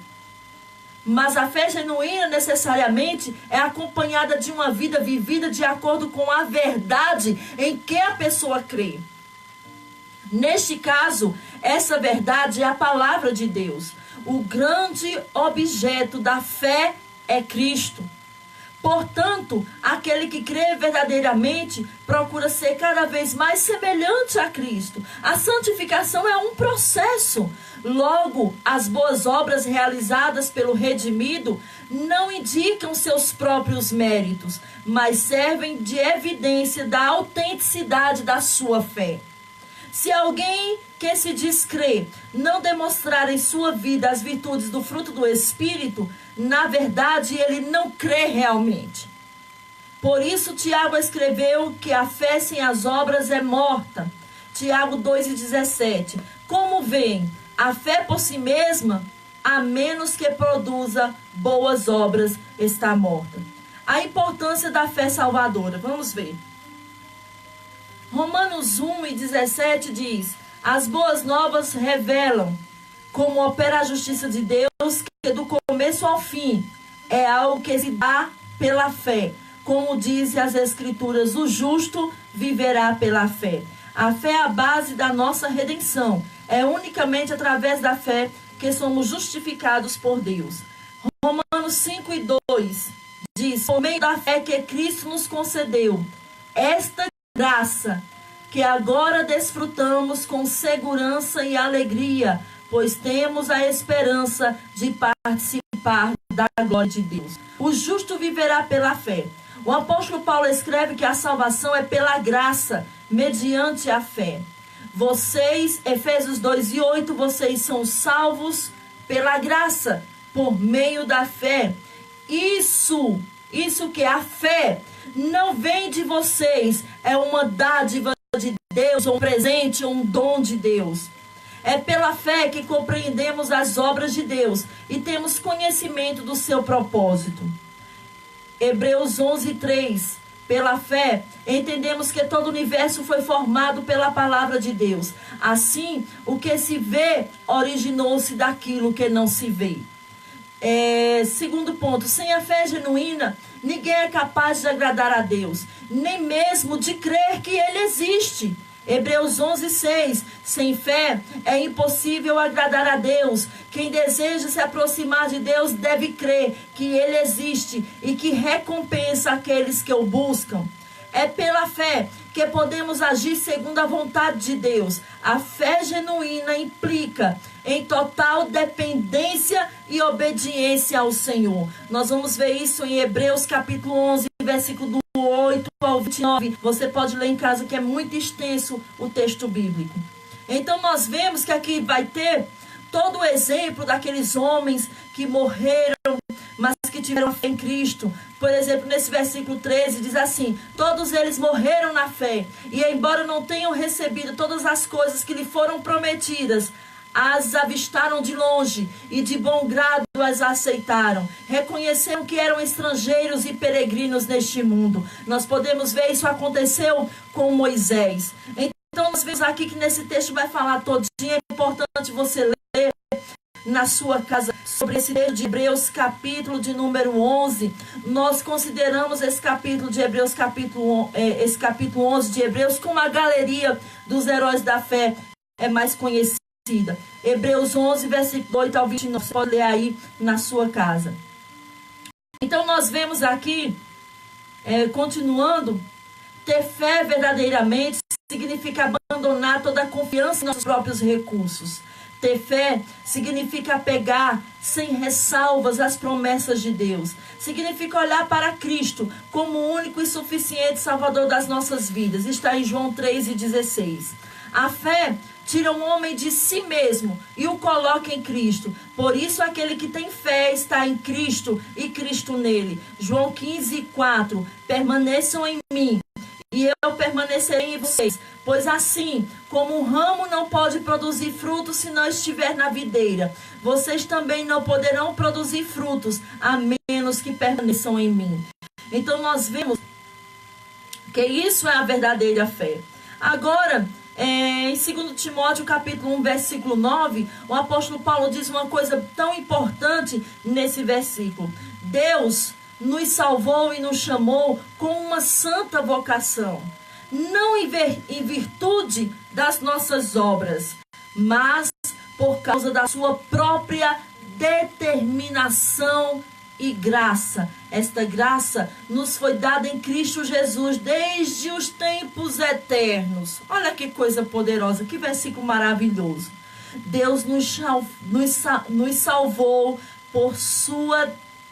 Mas a fé genuína necessariamente é acompanhada de uma vida vivida de acordo com a verdade em que a pessoa crê. Neste caso, essa verdade é a palavra de Deus. O grande objeto da fé é Cristo. Portanto, aquele que crê verdadeiramente procura ser cada vez mais semelhante a Cristo. A santificação é um processo. Logo, as boas obras realizadas pelo redimido não indicam seus próprios méritos, mas servem de evidência da autenticidade da sua fé. Se alguém que se diz crer não demonstrar em sua vida as virtudes do fruto do Espírito, na verdade ele não crê realmente. Por isso Tiago escreveu que a fé sem as obras é morta. Tiago 2,17. Como veem, a fé por si mesma, a menos que produza boas obras, está morta. A importância da fé salvadora. Vamos ver. Romanos 1,17 diz: as boas novas revelam como opera a justiça de Deus, que do começo ao fim é algo que se dá pela fé. Como dizem as Escrituras, o justo viverá pela fé. A fé é a base da nossa redenção. É unicamente através da fé que somos justificados por Deus. Romanos 5,2 diz: por meio da fé que Cristo nos concedeu esta graça que agora desfrutamos com segurança e alegria, pois temos a esperança de participar da glória de Deus. O justo viverá pela fé. O apóstolo Paulo escreve que a salvação é pela graça, mediante a fé. Vocês, Efésios 2:8, vocês são salvos pela graça, por meio da fé. Isso que é a fé, não vem de vocês, é uma dádiva de Deus, um presente, um dom de Deus. É pela fé que compreendemos as obras de Deus e temos conhecimento do seu propósito. Hebreus 11:3. Pela fé, entendemos que todo o universo foi formado pela palavra de Deus. Assim, o que se vê originou-se daquilo que não se vê. Segundo ponto, sem a fé genuína, ninguém é capaz de agradar a Deus, nem mesmo de crer que Ele existe. Hebreus 11:6. Sem fé é impossível agradar a Deus. Quem deseja se aproximar de Deus deve crer que Ele existe e que recompensa aqueles que o buscam. É pela fé que podemos agir segundo a vontade de Deus. A fé genuína implica em total dependência e obediência ao Senhor. Nós vamos ver isso em Hebreus capítulo 11, versículo do 8 ao 29. Você pode ler em casa, que é muito extenso o texto bíblico. Então nós vemos que aqui vai ter todo o exemplo daqueles homens que morreram, mas que tiveram fé em Cristo. Por exemplo, nesse versículo 13 diz assim: todos eles morreram na fé, e embora não tenham recebido todas as coisas que lhe foram prometidas, as avistaram de longe e de bom grado as aceitaram. Reconheceram que eram estrangeiros e peregrinos neste mundo. Nós podemos ver isso aconteceu com Moisés. Então nós vemos aqui que nesse texto vai falar todinho. É importante você ler na sua casa sobre esse texto de Hebreus, capítulo de número 11. Nós consideramos esse capítulo de Hebreus, esse capítulo 11 de Hebreus, como a galeria dos heróis da fé é mais conhecida. Hebreus 11, versículo 8 ao 29. Você pode ler aí na sua casa. Então nós vemos aqui, continuando, ter fé verdadeiramente significa abandonar toda a confiança em nossos próprios recursos. Ter fé significa apegar sem ressalvas as promessas de Deus. Significa olhar para Cristo como o único e suficiente Salvador das nossas vidas. Está em João 3,16. A fé tira um homem de si mesmo e o coloca em Cristo. Por isso aquele que tem fé está em Cristo e Cristo nele. João 15:4. Permaneçam em mim e eu permanecerei em vocês. Pois assim, como um ramo não pode produzir frutos se não estiver na videira, vocês também não poderão produzir frutos, a menos que permaneçam em mim. Então nós vemos que isso é a verdadeira fé. Agora, em 2 Timóteo capítulo 1, versículo 9, o apóstolo Paulo diz uma coisa tão importante nesse versículo. Deus nos salvou e nos chamou com uma santa vocação, não em virtude das nossas obras, mas por causa da sua própria determinação e graça. Esta graça nos foi dada em Cristo Jesus desde os tempos eternos. Olha que coisa poderosa, que versículo maravilhoso. Deus nos salvou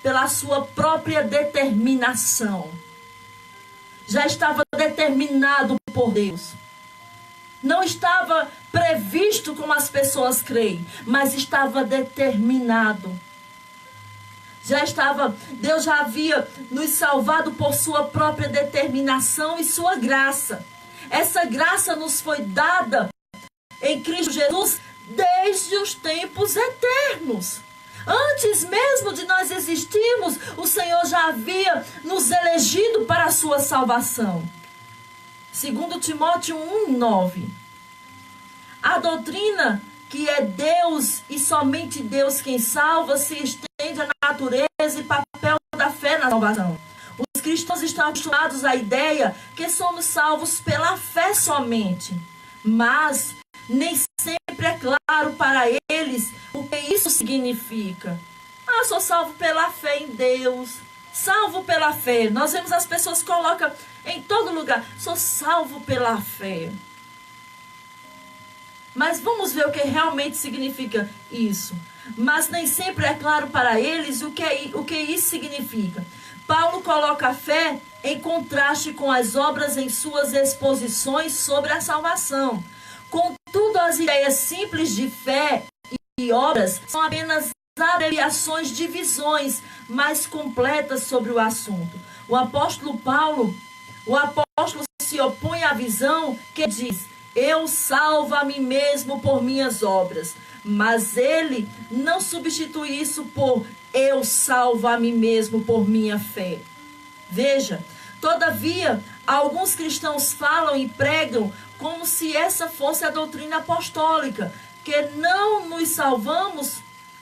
pela sua própria determinação. Já estava determinado por Deus. Não estava previsto como as pessoas creem, mas estava determinado. Deus já havia nos salvado por sua própria determinação e sua graça. Essa graça nos foi dada em Cristo Jesus desde os tempos eternos. Antes mesmo de nós existirmos, o Senhor já havia nos elegido para a sua salvação. 2 Timóteo 1:9. A doutrina que é Deus e somente Deus quem salva se estende à natureza e papel da fé na salvação. Os cristãos estão acostumados à ideia que somos salvos pela fé somente, mas nem sempre é claro para eles o que isso significa. Sou salvo pela fé em Deus. Salvo pela fé. Nós vemos as pessoas colocam em todo lugar. Sou salvo pela fé. Mas vamos ver o que realmente significa isso. Mas nem sempre é claro para eles o que isso significa. Paulo coloca a fé em contraste com as obras em suas exposições sobre a salvação. Contudo, as ideias simples de fé e obras são apenas abreviações de visões mais completas sobre o assunto. O apóstolo se opõe à visão que diz: eu salvo a mim mesmo por minhas obras. Mas ele não substitui isso por eu salvo a mim mesmo por minha fé. Veja, todavia, alguns cristãos falam e pregam como se essa fosse a doutrina apostólica, que não nos salvamos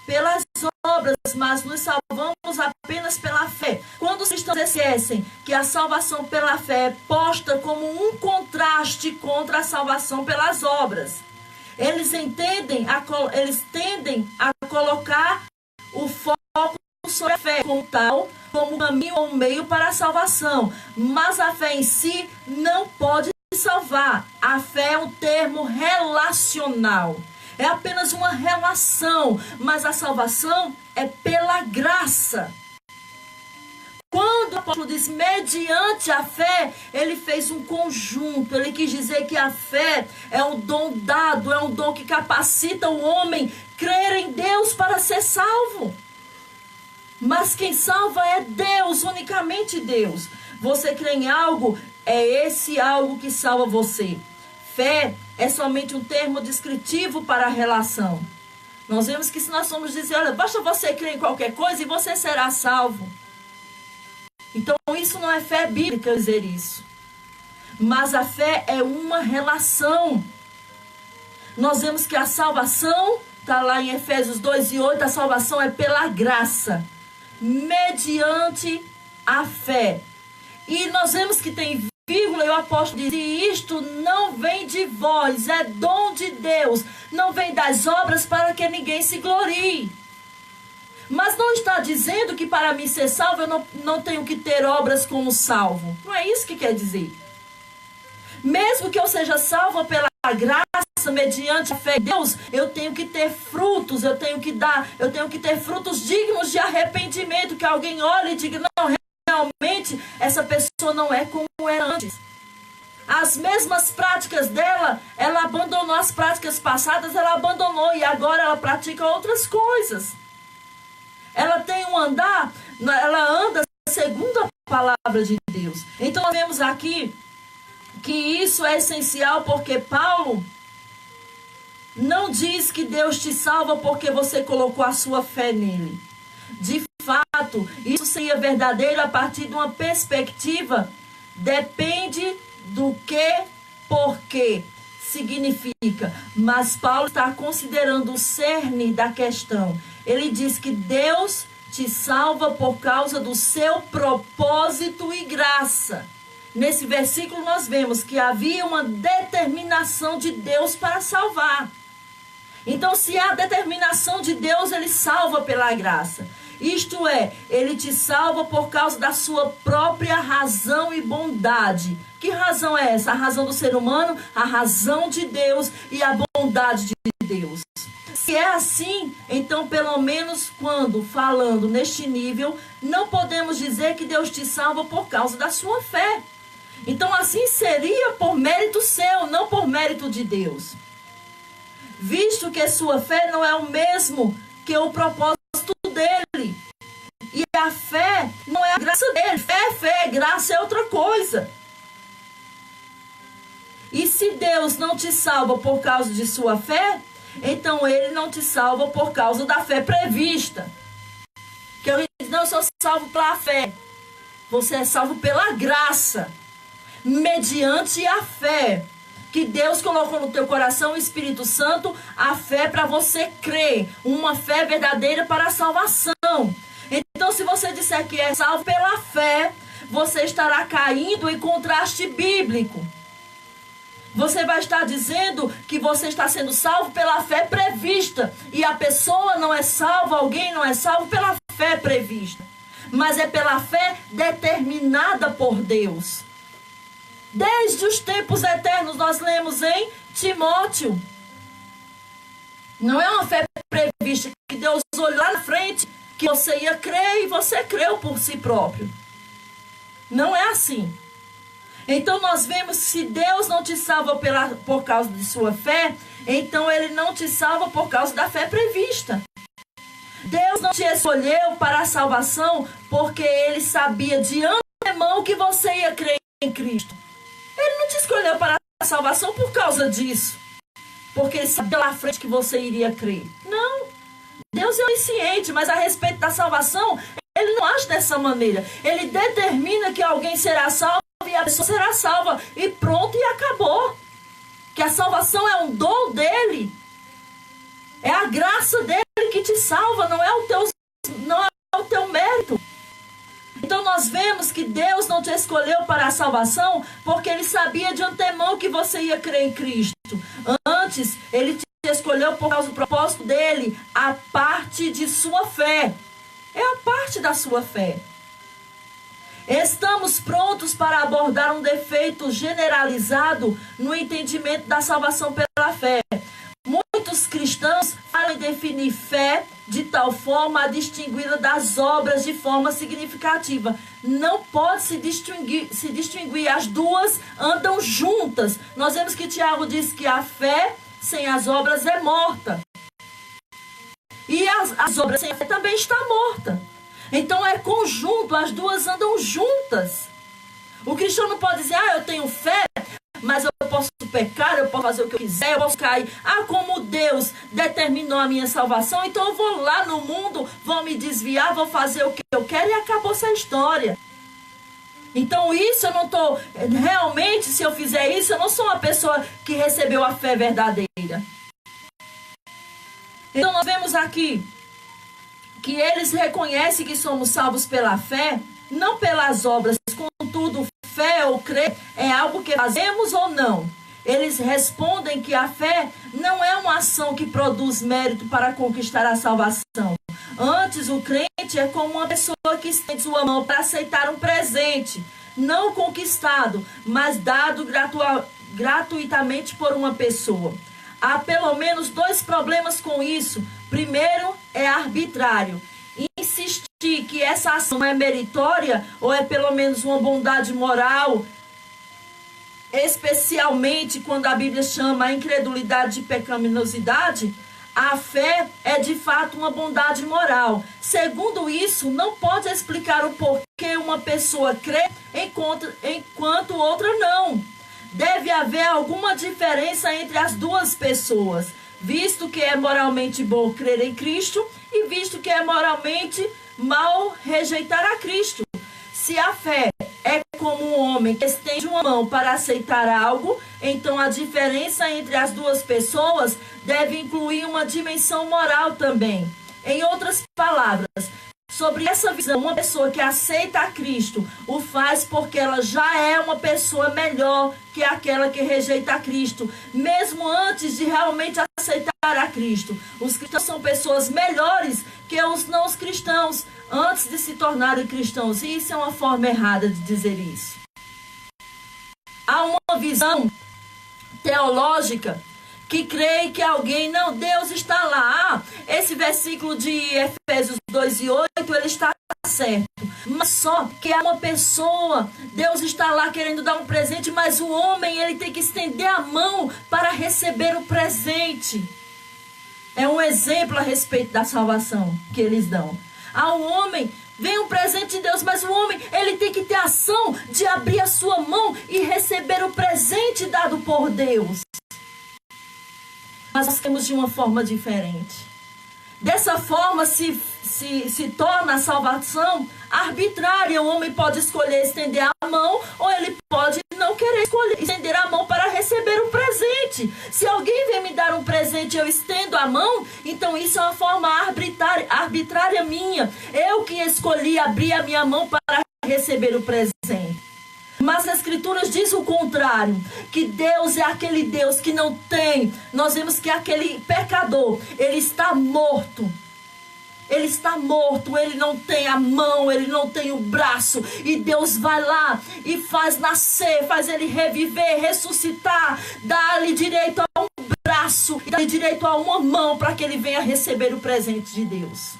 pelas obras, mas nos salvamos apenas pela fé. Quando os cristãos esquecem que a salvação pela fé é posta como um contraste contra a salvação pelas obras, eles tendem a colocar o foco sobre a fé como tal, como um caminho ou um meio para a salvação. Mas a fé em si não pode salvar. A fé é um termo relacional. É apenas uma relação, mas a salvação é pela graça. Quando o apóstolo diz mediante a fé, ele fez um conjunto. Ele quis dizer que a fé é um dom dado, é um dom que capacita o homem a crer em Deus para ser salvo. Mas quem salva é Deus, unicamente Deus. Você crê em algo, é esse algo que salva você. Fé é somente um termo descritivo para a relação. Nós vemos que se nós formos dizer, olha, basta você crer em qualquer coisa e você será salvo. Então isso não é fé bíblica dizer isso. Mas a fé é uma relação. Nós vemos que a salvação, está lá em Efésios 2:8, a salvação é pela graça, mediante a fé. E nós vemos que tem vírgula, e o apóstolo diz: e isto não vem de vós, é dom de Deus, não vem das obras para que ninguém se glorie. Mas não está dizendo que para mim ser salvo eu não tenho que ter obras como salvo. Não é isso que quer dizer. Mesmo que eu seja salvo pela graça, mediante a fé em Deus, eu tenho que ter frutos, eu tenho que ter frutos dignos de arrependimento, que alguém olhe e diga: não, realmente essa pessoa não é como era antes. As mesmas práticas dela, ela abandonou as práticas passadas, ela abandonou e agora ela pratica outras coisas. Ela tem um andar, ela anda segundo a palavra de Deus. Então nós vemos aqui que isso é essencial, porque Paulo não diz que Deus te salva porque você colocou a sua fé nele. De fato, isso seria verdadeiro a partir de uma perspectiva depende do que, porque significa. Mas Paulo está considerando o cerne da questão. Ele diz que Deus te salva por causa do seu propósito e graça. nesse versículo nós vemos que havia uma determinação de Deus para salvar. Então, se há determinação de Deus, ele salva pela graça. Isto é, ele te salva por causa da sua própria razão e bondade. Que razão é essa? A razão do ser humano, a razão de Deus e a bondade de Deus. Se é assim, então pelo menos quando falando neste nível, não podemos dizer que Deus te salva por causa da sua fé. Então assim seria por mérito seu, não por mérito de Deus. Visto que sua fé não é o mesmo que o propósito dele. E a fé não é a graça dele. Fé, graça é outra coisa. E se Deus não te salva por causa de sua fé, então ele não te salva por causa da fé prevista. Que eu não sou salvo pela fé. Você é salvo pela graça. Mediante a fé. Que Deus colocou no teu coração, o Espírito Santo, a fé para você crer. Uma fé verdadeira para a salvação. Então, se você disser que é salvo pela fé, você estará caindo em contraste bíblico. Você vai estar dizendo que você está sendo salvo pela fé prevista. E a pessoa não é salva, alguém não é salvo pela fé prevista. Mas é pela fé determinada por Deus. Desde os tempos eternos, nós lemos em Timóteo. Não é uma fé prevista que Deus olhou lá na frente, que você ia crer e você creu por si próprio. Não é assim. Então nós vemos que se Deus não te salva por causa de sua fé, então ele não te salva por causa da fé prevista. Deus não te escolheu para a salvação porque ele sabia de antemão que você ia crer em Cristo. Ele não te escolheu para a salvação por causa disso. Porque ele sabia lá à frente que você iria crer. Não. Deus é onisciente, mas a respeito da salvação, ele não age dessa maneira. Ele determina que alguém será salvo e a pessoa será salva. E pronto, e acabou. Que a salvação é um dom dele. É a graça dele que te salva, não é o teu mérito. Então nós vemos que Deus não te escolheu para a salvação porque ele sabia de antemão que você ia crer em Cristo. Antes, ele te escolheu por causa do propósito dele, a parte de sua fé. É a parte da sua fé. Estamos prontos para abordar um defeito generalizado no entendimento da salvação pela fé. Muitos cristãos falam em definir fé de tal forma a distingui-la das obras de forma significativa. Não pode se distinguir. As duas andam juntas. Nós vemos que Tiago diz que a fé sem as obras é morta. E as obras sem a fé também está morta. Então é conjunto, as duas andam juntas. O cristão não pode dizer, eu tenho fé, mas eu posso pecar, eu posso fazer o que eu quiser, eu posso cair. Como Deus determinou a minha salvação, então eu vou lá no mundo, vou me desviar, vou fazer o que eu quero e acabou essa história. Então isso eu não estou... Realmente, se eu fizer isso, eu não sou uma pessoa que recebeu a fé verdadeira. Então nós vemos aqui que eles reconhecem que somos salvos pela fé, não pelas obras. Contudo, fé ou crer é algo que fazemos ou não. Eles respondem que a fé não é uma ação que produz mérito para conquistar a salvação. Antes, o crente é como uma pessoa que estende sua mão para aceitar um presente, não conquistado, mas dado gratuitamente por uma pessoa. Há pelo menos 2 problemas com isso. Primeiro, é arbitrário. Insistir que essa ação é meritória ou é pelo menos uma bondade moral, especialmente quando a Bíblia chama a incredulidade de pecaminosidade, a fé é de fato uma bondade moral. Segundo isso, não pode explicar o porquê uma pessoa crê enquanto outra não. Deve haver alguma diferença entre as duas pessoas, visto que é moralmente bom crer em Cristo e visto que é moralmente mal rejeitar a Cristo. Se a fé é como um homem que estende uma mão para aceitar algo, então a diferença entre as duas pessoas deve incluir uma dimensão moral também. Em outras palavras, sobre essa visão. Uma pessoa que aceita a Cristo o faz porque ela já é uma pessoa melhor que aquela que rejeita a Cristo, mesmo antes de realmente aceitar a Cristo. Os cristãos são pessoas melhores que os não cristãos antes de se tornarem cristãos. E isso é uma forma errada de dizer isso. Há uma visão teológica que crê que alguém, não, Deus está lá. Esse versículo de Efésios 2:8, ele está certo. Mas só que há uma pessoa, Deus está lá querendo dar um presente, mas o homem, ele tem que estender a mão para receber o presente. É um exemplo a respeito da salvação que eles dão. Ao homem, vem um presente de Deus, mas o homem, ele tem que ter ação de abrir a sua mão e receber o presente dado por Deus. Mas nós temos de uma forma diferente. Dessa forma se torna a salvação arbitrária. O homem pode escolher estender a mão, ou ele pode não querer estender a mão para receber um presente. Se alguém vem me dar um presente e eu estendo a mão, então isso é uma forma arbitrária minha. Eu que escolhi abrir a minha mão para receber o presente. Mas as Escrituras dizem o contrário, que Deus é aquele Deus que não tem. Nós vemos que aquele pecador, ele está morto. Ele está morto, ele não tem a mão, ele não tem o braço. E Deus vai lá e faz nascer, faz ele reviver, ressuscitar, dá-lhe direito a um braço, dá-lhe direito a uma mão para que ele venha receber o presente de Deus.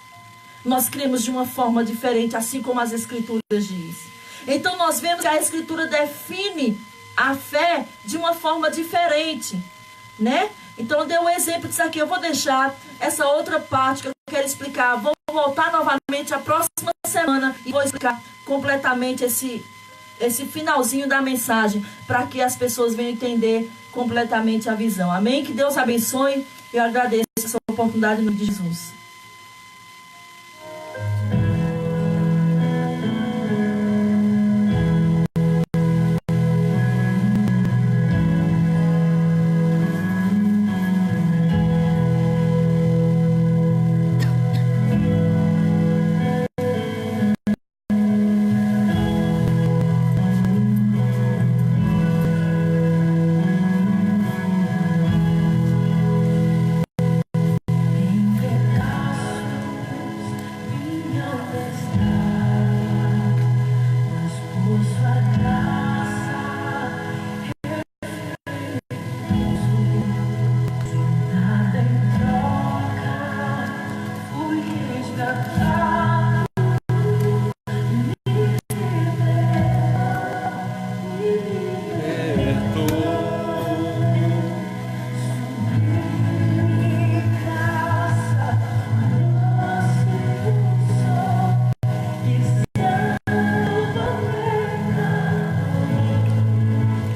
Nós cremos de uma forma diferente, assim como as Escrituras dizem. Então nós vemos que a Escritura define a fé de uma forma diferente, né? Então eu dei um exemplo disso aqui. Eu vou deixar essa outra parte que eu quero explicar. Vou voltar novamente a próxima semana e vou explicar completamente esse finalzinho da mensagem, para que as pessoas venham entender completamente a visão. Amém? Que Deus abençoe. Eu agradeço essa oportunidade em nome de Jesus.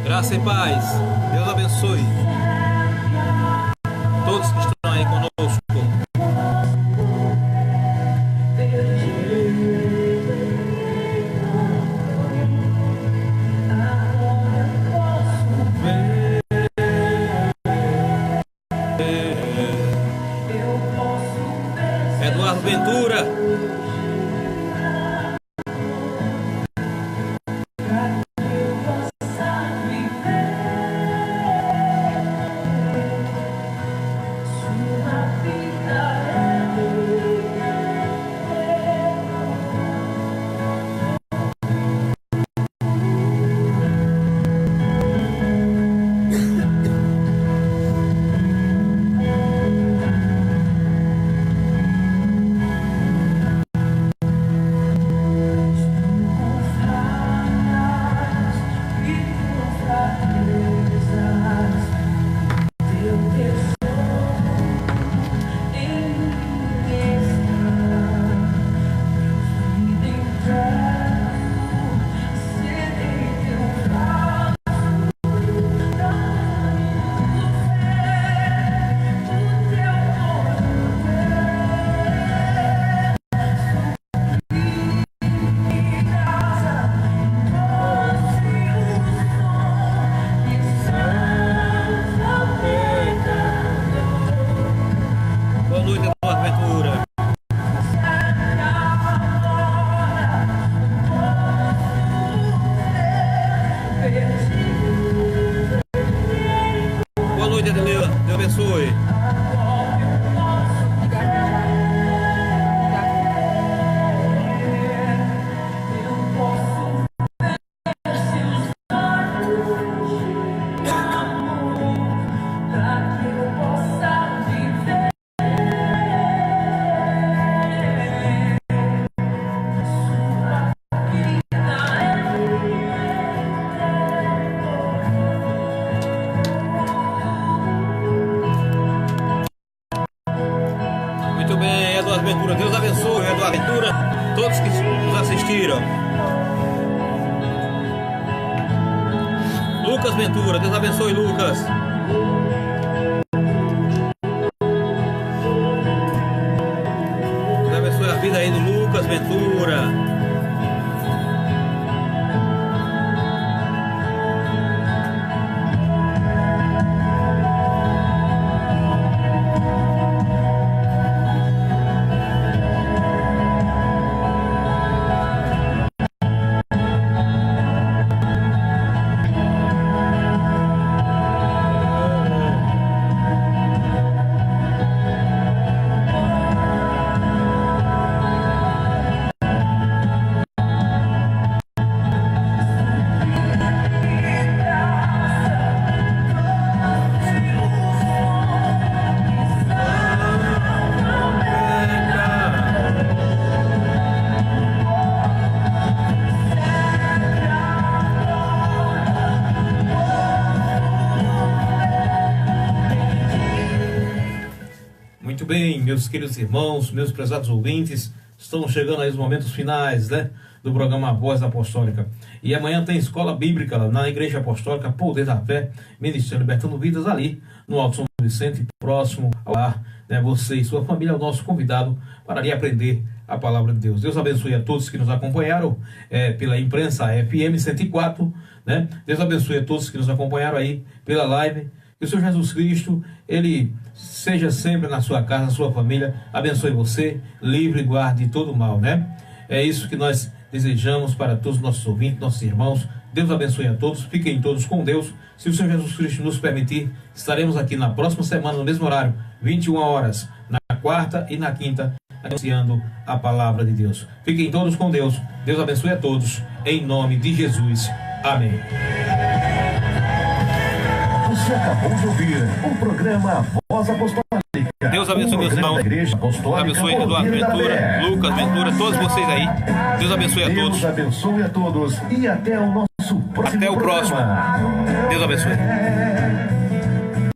Graça e paz. Deus abençoe todos que estão aí conosco. Eduardo Ventura. todos que nos assistiram. Lucas Ventura, Deus abençoe, Lucas. Deus abençoe a vida aí do Lucas Ventura. Bem, meus queridos irmãos, meus prezados ouvintes, estamos chegando aí os momentos finais, né, do programa Voz Apostólica. E amanhã tem escola bíblica lá na Igreja Apostólica Poder da Fé, Ministério Libertando Vidas, ali no Alto São Vicente, próximo ao lar, né, você e sua família é o nosso convidado para ali aprender a palavra de Deus. Deus abençoe a todos que nos acompanharam pela imprensa FM 104, né? Deus abençoe a todos que nos acompanharam aí pela live. Que o Senhor Jesus Cristo, Ele seja sempre na sua casa, na sua família, abençoe você, livre e guarde de todo mal, né? É isso que nós desejamos para todos os nossos ouvintes, nossos irmãos. Deus abençoe a todos, fiquem todos com Deus. Se o Senhor Jesus Cristo nos permitir, estaremos aqui na próxima semana, no mesmo horário, 21 horas, na quarta e na quinta, anunciando a palavra de Deus. Fiquem todos com Deus. Deus abençoe a todos, em nome de Jesus. Amém. Você acabou de ouvir o programa Voz Apostólica. Deus abençoe meus irmãos. Deus abençoe Eduardo Ventura, Lucas Ventura, todos vocês aí. Deus abençoe a todos. Deus abençoe a todos e até o nosso próximo Até o próximo. Deus abençoe.